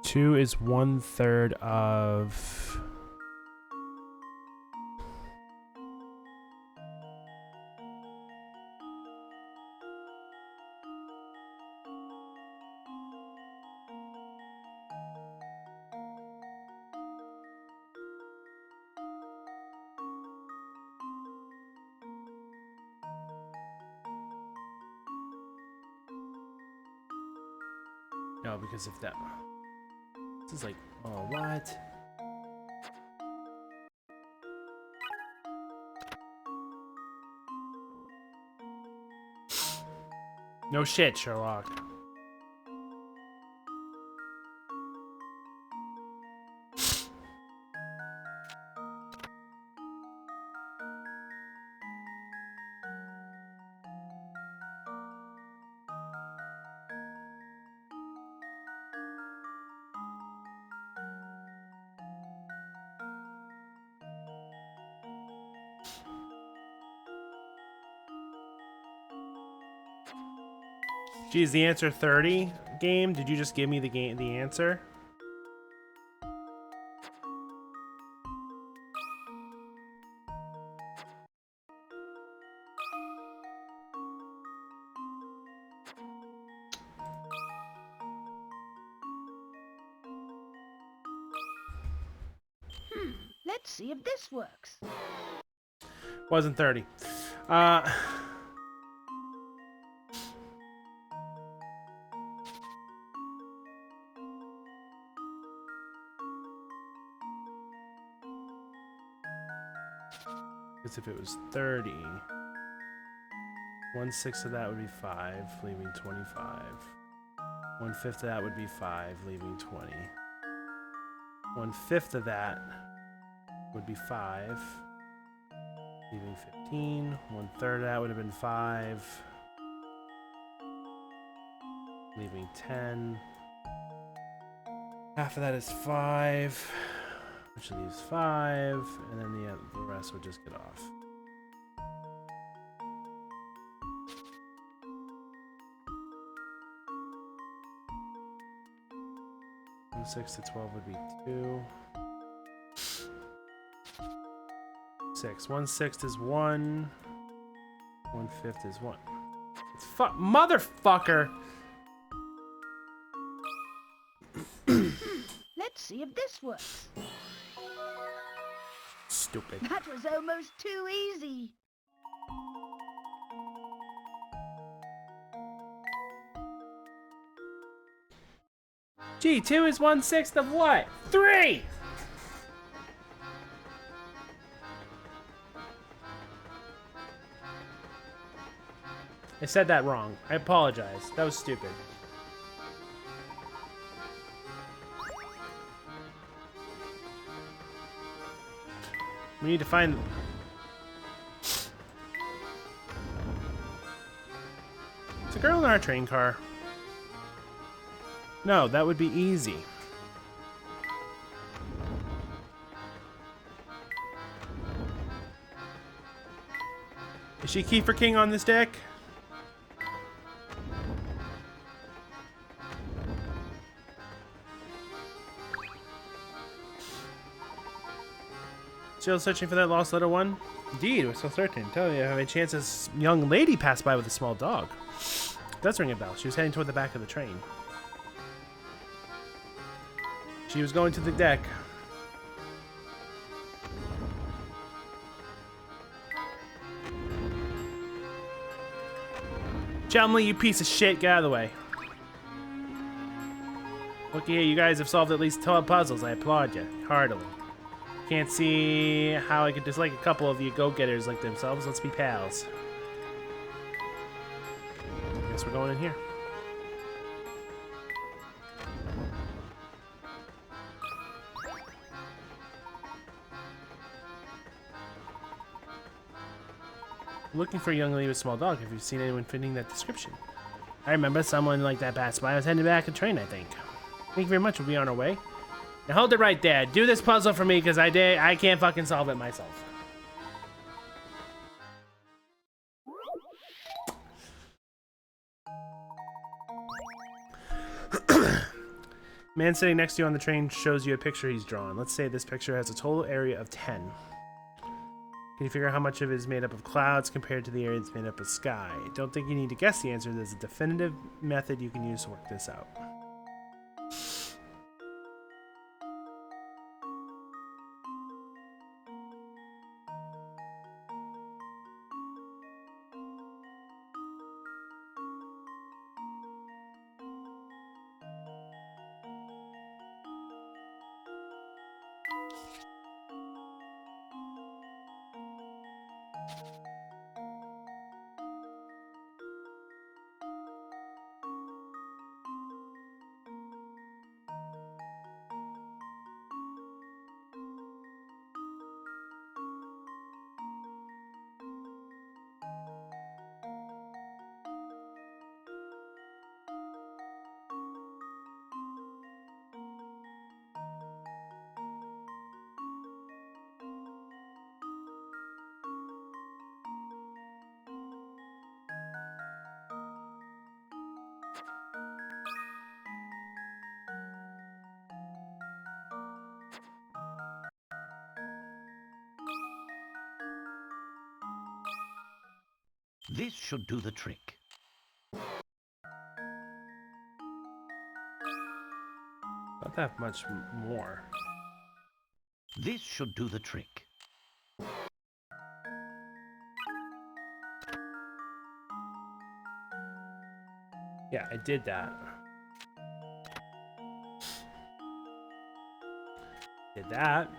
Two is 1/3 of... No, because if that... This is like, oh, what? No shit, Sherlock. Geez, the answer 30 game? Did you just give me the answer? Let's see if this works. Wasn't 30. Because if it was 30, 1/6 of that would be 5, leaving 25. 1/5 of that would be 5, leaving 20. 1/5 of that would be 5, leaving 15. 1/3 of that would have been 5, leaving 10. Half of that is 5. Which leaves 5, and then the rest would just get off. One 6 to 12 would be 2. 6. 1/6 is 1. 1/5 is 1. It's motherfucker! Let's see if this works. Stupid. That was almost too easy. Gee, 2 is 1/6 of what? 3! I said that wrong. I apologize. That was stupid. We need to find... It's a girl in our train car. No, that would be easy. Is she Kiefer King on this deck? Still searching for that lost little one? Indeed, we're still searching. Tell you, I have a chance this young lady passed by with a small dog. does ring a bell. She was heading toward the back of the train. She was going to the deck. Chumley, you piece of shit, get out of the way. Looky here, you guys have solved at least 12 puzzles. I applaud you, heartily. Can't see how I could dislike a couple of you go-getters like themselves. Let's be pals. Guess we're going in here. Looking for a young lady with a small dog. Have you seen anyone fitting that description? I remember someone like that passed by. I was heading back a train, I think. Thank you very much. We'll be on our way. Now hold it right there. Do this puzzle for me, because I can't fucking solve it myself. Man sitting next to you on the train shows you a picture he's drawn. Let's say this picture has a total area of 10. Can you figure out how much of it is made up of clouds compared to the area that's made up of sky? Don't think you need to guess the answer. There's a definitive method you can use to work this out. This should do the trick. Not that much more. This should do the trick. Yeah, I did that. Did that.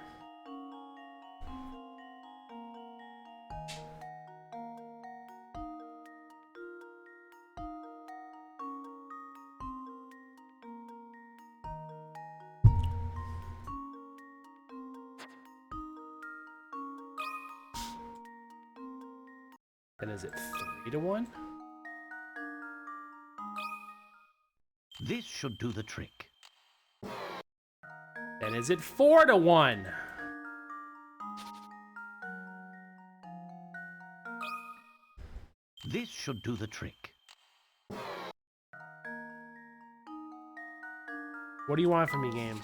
Then is it 3 to 1? This should do the trick. Then is it 4 to 1? This should do the trick. What do you want from me, game?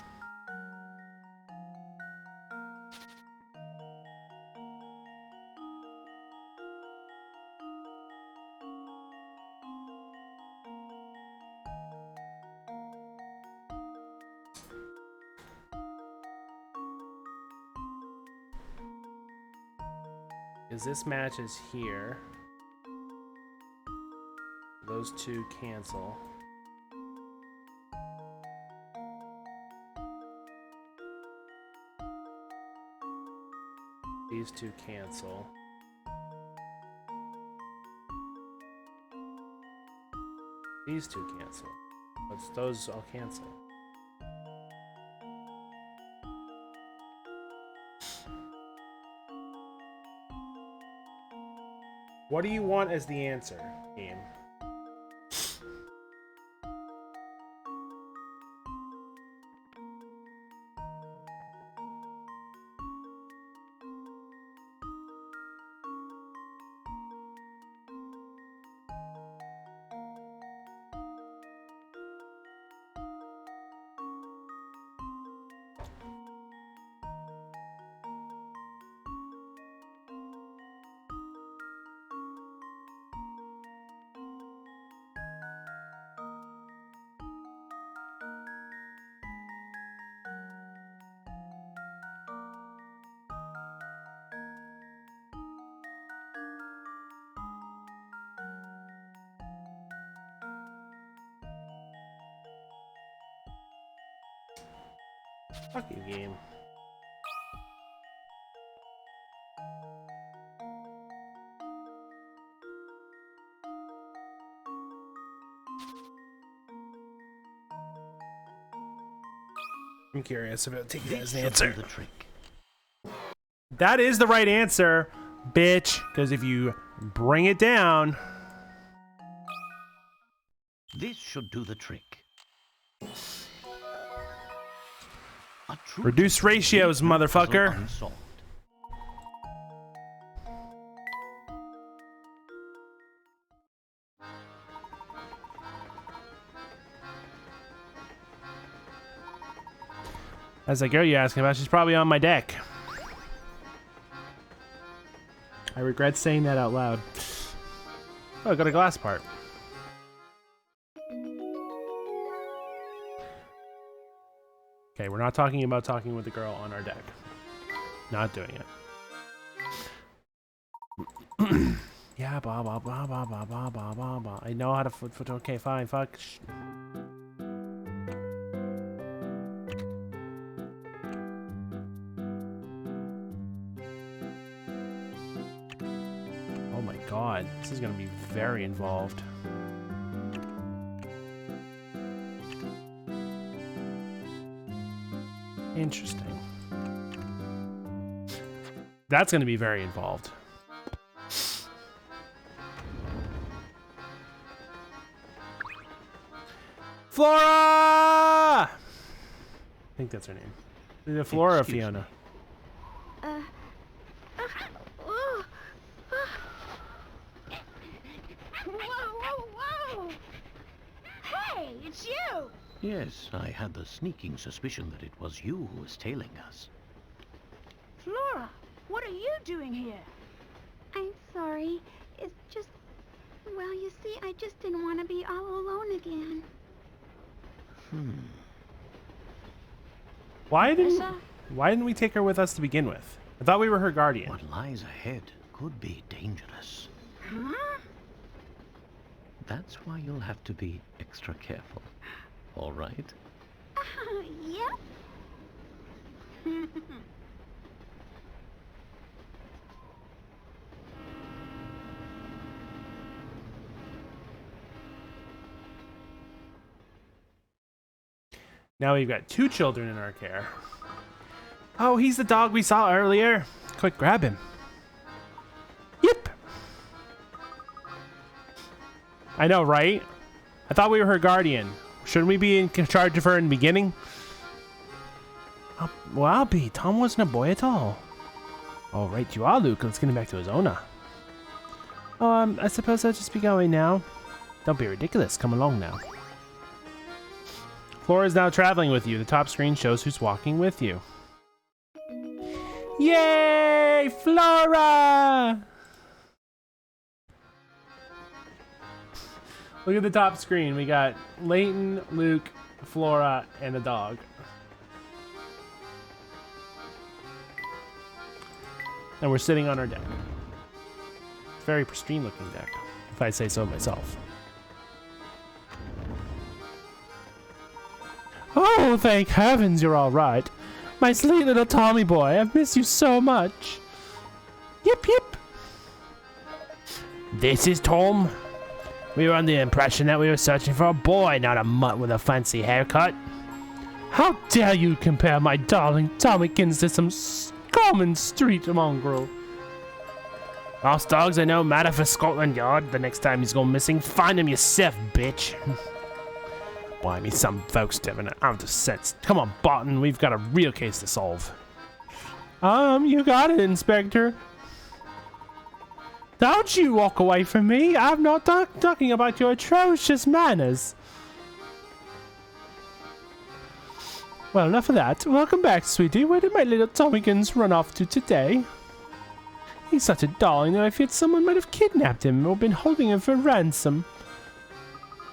Because this match is here. Those two cancel. These two cancel. These two cancel. But those all cancel. What do you want as the answer, game? Fuck you, game. I'm curious if it'll take that as an answer. The trick. That is the right answer, bitch. Because if you bring it down, This should do the trick. A true reduce trick ratios, leaves the puzzle motherfucker. unsolved. That's that girl you're asking about. She's probably on my deck. I regret saying that out loud. Oh, I got a glass part. Okay, we're not talking about talking with the girl on our deck. Not doing it. Yeah, blah, blah, blah, blah, blah, blah, blah, blah, blah. I know how to foot. Okay, fine, fuck. Oh my god, this is gonna be very involved. Interesting. That's gonna be very involved. Flora! I think that's her name. Either Flora or Excuse Fiona. Whoa, whoa, whoa! Hey, it's you! Yes, I had the sneaking suspicion that it was you who was tailing us. Flora, what are you doing here? I'm sorry. It's just... Well, you see, I just didn't want to be all alone again. Why didn't we take her with us to begin with? I thought we were her guardian. What lies ahead could be dangerous. Huh? That's why you'll have to be extra careful. All right? Yep. Now we've got 2 children in our care. Oh, he's the dog we saw earlier. Quick, grab him. Yep. I know, right? I thought we were her guardian. Shouldn't we be in charge of her in the beginning? Well, I'll be. Tom wasn't a boy at all. All right, you are, Luke. Let's get him back to his owner. Oh, I suppose I'll just be going now. Don't be ridiculous. Come along now. Flora is now traveling with you. The top screen shows who's walking with you. Yay, Flora! Look at the top screen. We got Layton, Luke, Flora, and the dog. And we're sitting on our deck. Very pristine looking deck, if I say so myself. Oh, thank heavens you're all right. My sweet little Tommy boy, I've missed you so much. Yip, yip. This is Tom. We were under the impression that we were searching for a boy, not a mutt with a fancy haircut. How dare you compare my darling Tommykins to some common street mongrel? Lost dogs are no matter for Scotland Yard. The next time he's gone missing, find him yourself, bitch. Why, me some folks having an ounce of sense. Come on, Barton, we've got a real case to solve. You got it, Inspector. Don't you walk away from me. I'm not talking about your atrocious manners. Well, enough of that. Welcome back, sweetie. Where did my little Tommykins run off to today? He's such a darling that I feared someone might have kidnapped him or been holding him for ransom.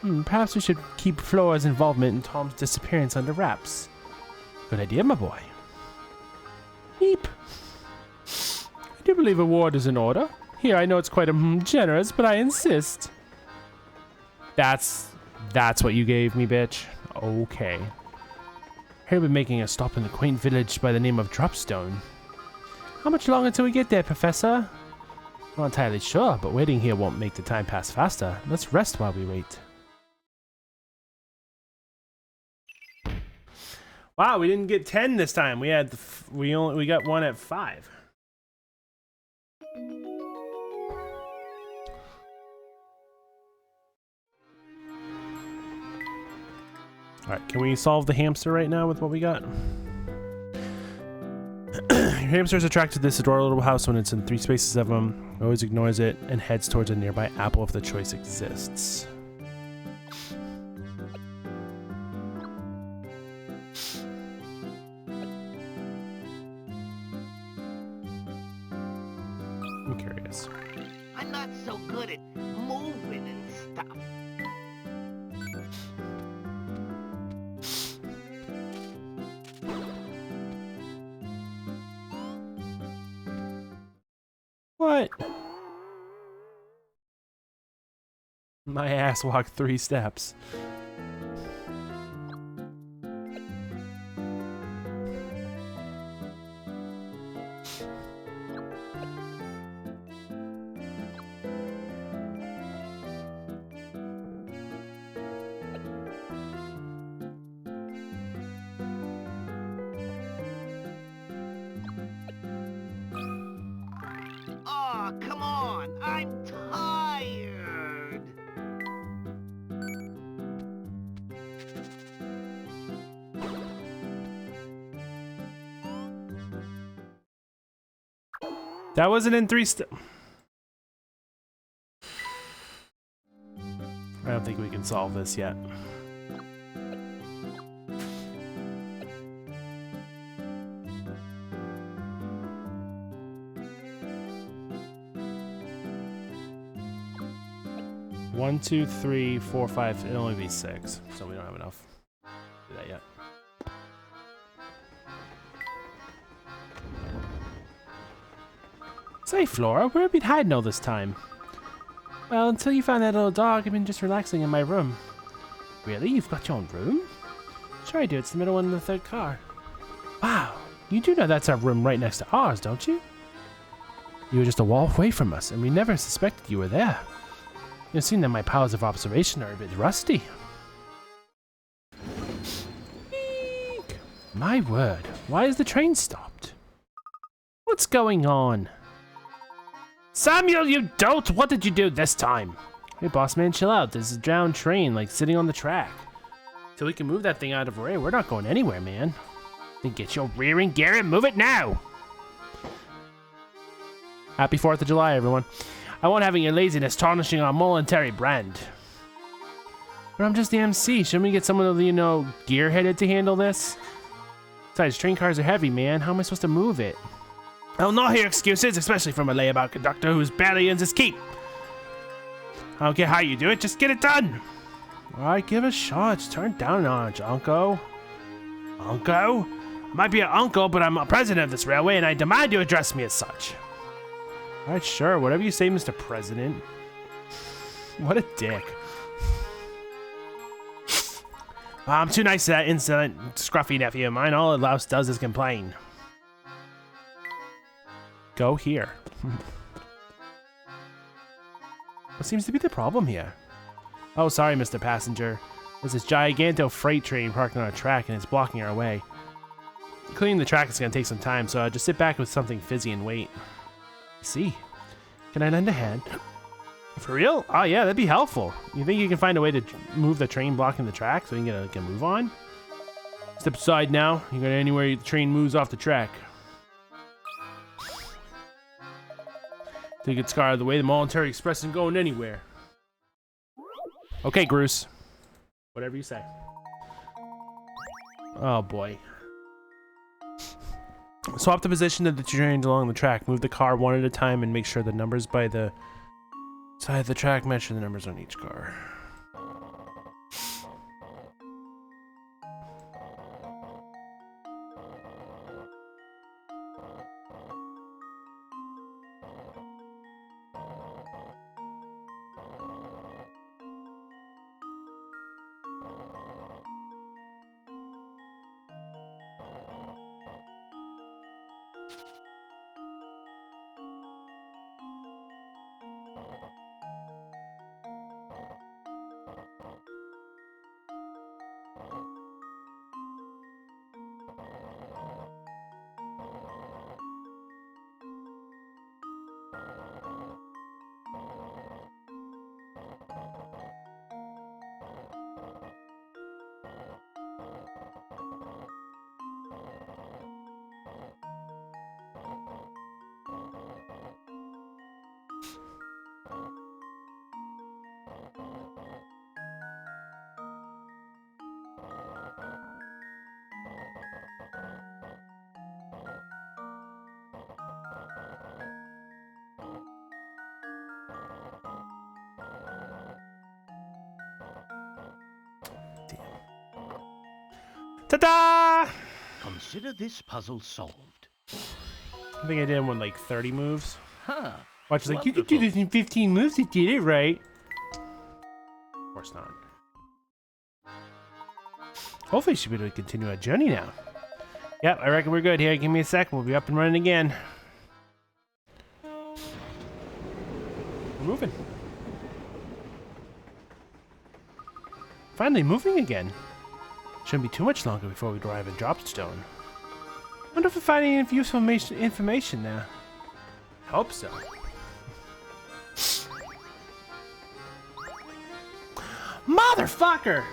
Perhaps we should keep Flora's involvement in Tom's disappearance under wraps. Good idea, my boy. Beep. I do believe a ward is in order. Here, I know it's quite generous, but I insist. That's what you gave me, bitch. Okay. Here we're making a stop in the quaint village by the name of Dropstone. How much longer till we get there, Professor? Not entirely sure, but waiting here won't make the time pass faster. Let's rest while we wait. Wow, we didn't get 10 this time. We got one at 5. Alright, can we solve the hamster right now with what we got? Your hamster is attracted to this adorable little house when it's in 3 spaces of them. Always ignores it and heads towards a nearby apple if the choice exists. I'm curious. I'm not so good at moving and stuff. What? My ass walked 3 steps. Oh, come on! I'm tired! That wasn't in 3 steps. I don't think we can solve this yet. One, 2, 3, 4, 5. It'll only be 6, so we don't have enough to do that yet. Say, Flora, where have you been hiding all this time? Well, until you found that little dog, I've been just relaxing in my room. Really? You've got your own room? Sure I do. It's the middle one in the 3rd car. Wow. You do know that's our room right next to ours, don't you? You were just a wall away from us, and we never suspected you were there. You've seen that my powers of observation are a bit rusty. Eek. My word, why is the train stopped? What's going on? Samuel, you dolt! What did you do this time? Hey, boss man, chill out. There's a drowned train, like, sitting on the track. Till we can move that thing out of our way, we're not going anywhere, man. Then get your rear end, Garrett. Move it now! Happy 4th of July, everyone. I won't have your laziness tarnishing our momentary brand. But I'm just the MC. Shouldn't we get someone, gear-headed to handle this? Besides, train cars are heavy, man. How am I supposed to move it? I'll not hear excuses, especially from a layabout conductor who's barely earns his keep. I don't care how you do it, just get it done. Alright, give it a shot. Just turn it down a notch, Uncle. Uncle? I might be an uncle, but I'm a president of this railway, and I demand you address me as such. Alright, sure. Whatever you say, Mr. President. What a dick. I'm too nice to that insolent, scruffy nephew of mine. All a louse does is complain. Go here. What seems to be the problem here? Oh, sorry, Mr. Passenger. There's this giganto freight train parked on a track and it's blocking our way. Cleaning the track is going to take some time, so just sit back with something fizzy and wait. See? Can I lend a hand? For real? Oh yeah, that'd be helpful. You think you can find a way to move the train blocking the track so we can get a move on? Step aside now. You got anywhere the train moves off the track. Take its car out of the way. The Voluntary Express isn't going anywhere. Okay, Bruce. Whatever you say. Oh boy. Swap the position of the trains along the track. Move the car one at a time and make sure the numbers by the side of the track match the numbers on each car. Ta-da! Consider this puzzle solved. I think I did in like 30 moves. Huh. Watch, like, you could do this in 15 moves. You did it right. Of course not. Hopefully, she should be able to continue our journey now. Yep, I reckon we're good here. Give me a sec. We'll be up and running again. We're moving. Finally moving again. Shouldn't be too much longer before we arrive at Dropstone. Wonder if we're finding any useful information there. Hope so. Motherfucker!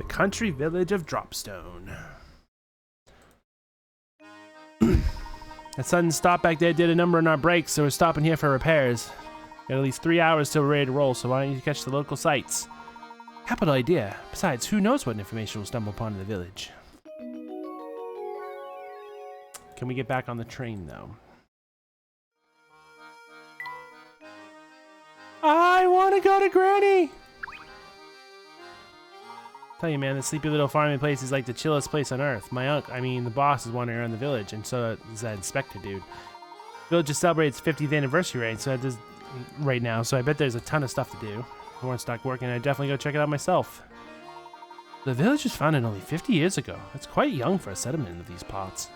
Country village of Dropstone. That sudden stop back there did a number on our brakes, so we're stopping here for repairs. Got at least 3 hours till we're ready to roll, so why don't you catch the local sights? Capital idea. Besides, who knows what information we'll stumble upon in the village. Can we get back on the train, though? I want to go to Granny! Tell you, man, this sleepy little farming place is like the chillest place on earth. The boss is wandering around the village, and so is that inspector dude. The village just celebrates 50th anniversary right now, so I bet there's a ton of stuff to do. If I weren't stuck working, I'd definitely go check it out myself. The village was founded only 50 years ago. That's quite young for a settlement of these parts.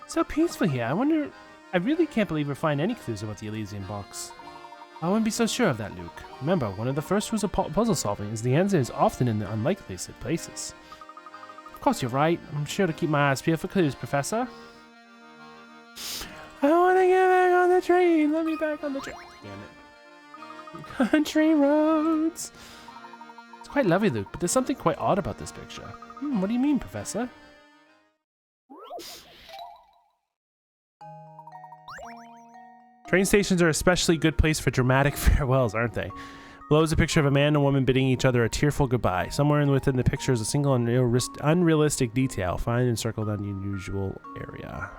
So peaceful here. I really can't believe we're finding any clues about the Elysian box. I wouldn't be so sure of that, Luke. Remember, one of the first rules of puzzle solving is the answer is often in the unlikeliest of places. Of course you're right. I'm sure to keep my eyes peeled for clues, Professor. I want to get back on the train. Let me back on the train. Damn it. Country roads. It's quite lovely, Luke, but there's something quite odd about this picture. What do you mean, Professor? Train stations are especially good place for dramatic farewells, aren't they? Below is a picture of a man and a woman bidding each other a tearful goodbye. Somewhere within the picture is a single unrealistic detail. Find and circle the unusual area.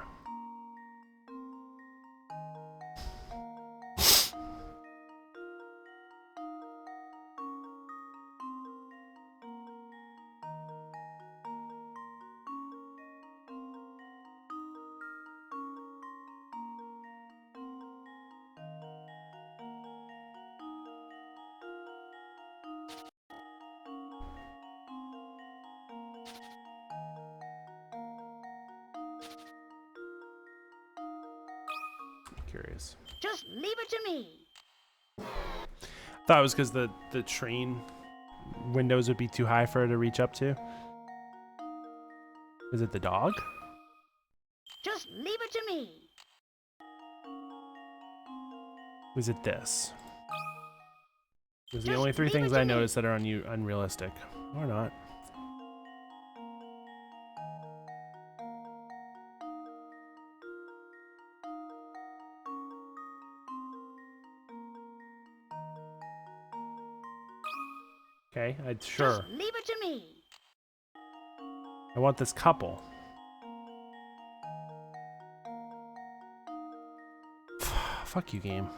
Curious. Just leave it to me. Thought it was because the train windows would be too high for her to reach up to. Is it the dog? Just leave it to me. Was it this? Those are the Just only three leave things it to I me. noticed that are unrealistic. Or not. Okay, sure. Just leave it to me. I want this couple. Fuck you, game.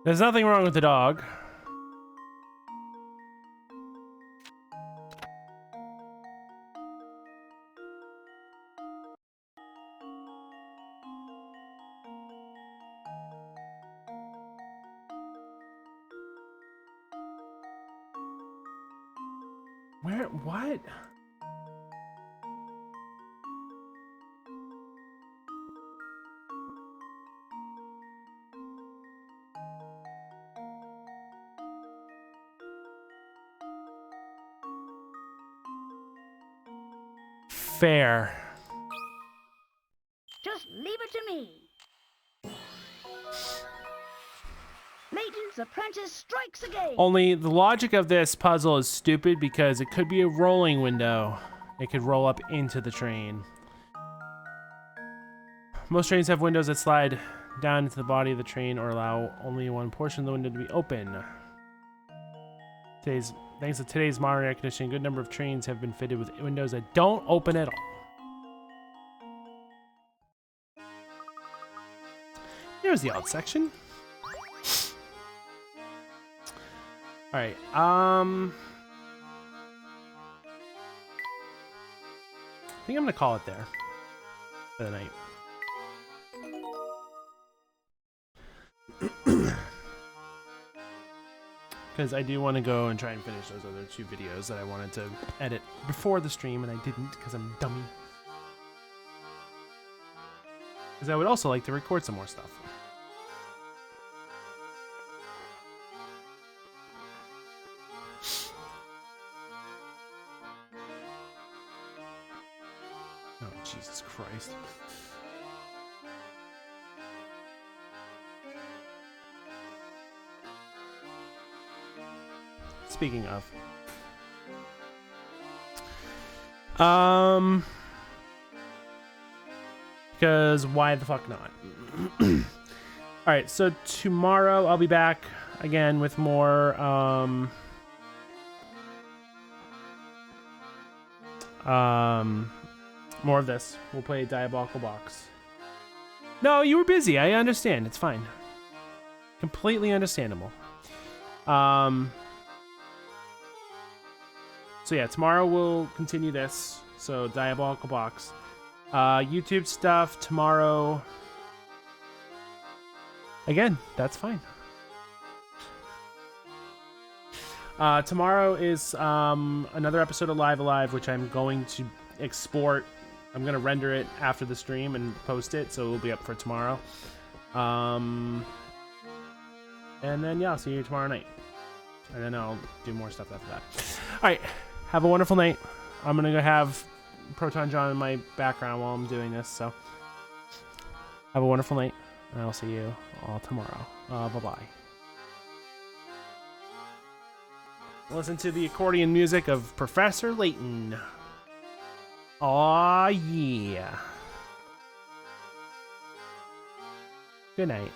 There's nothing wrong with the dog. Where? What? fair. Just leave it to me. Layton's apprentice strikes again. Only the logic of this puzzle is stupid because it could be a rolling window. It could roll up into the train. Most trains have windows that slide down into the body of the train or allow only one portion of the window to be open. Thanks to today's modern air conditioning, a good number of trains have been fitted with windows that don't open at all. There's the odd section. All right. I think I'm gonna call it there for the night. Because I do want to go and try and finish those other 2 videos that I wanted to edit before the stream, and I didn't because I'm a dummy. Because I would also like to record some more stuff. Oh, Jesus Christ. Speaking of. Because why the fuck not? Alright, so tomorrow I'll be back again with more, more of this. We'll play Diabolical Box. No, you were busy. I understand. It's fine. Completely understandable. So yeah, tomorrow we'll continue this. So Diabolical Box. YouTube stuff tomorrow. Again, that's fine. Tomorrow is another episode of Live Alive, which I'm going to export. I'm going to render it after the stream and post it, so it'll be up for tomorrow. And then, yeah, I'll see you tomorrow night. And then I'll do more stuff after that. All right. Have a wonderful night. I'm going to go have Proton John in my background while I'm doing this, so have a wonderful night, and I'll see you all tomorrow. Bye-bye. Listen to the accordion music of Professor Layton. Aw, yeah. Good night.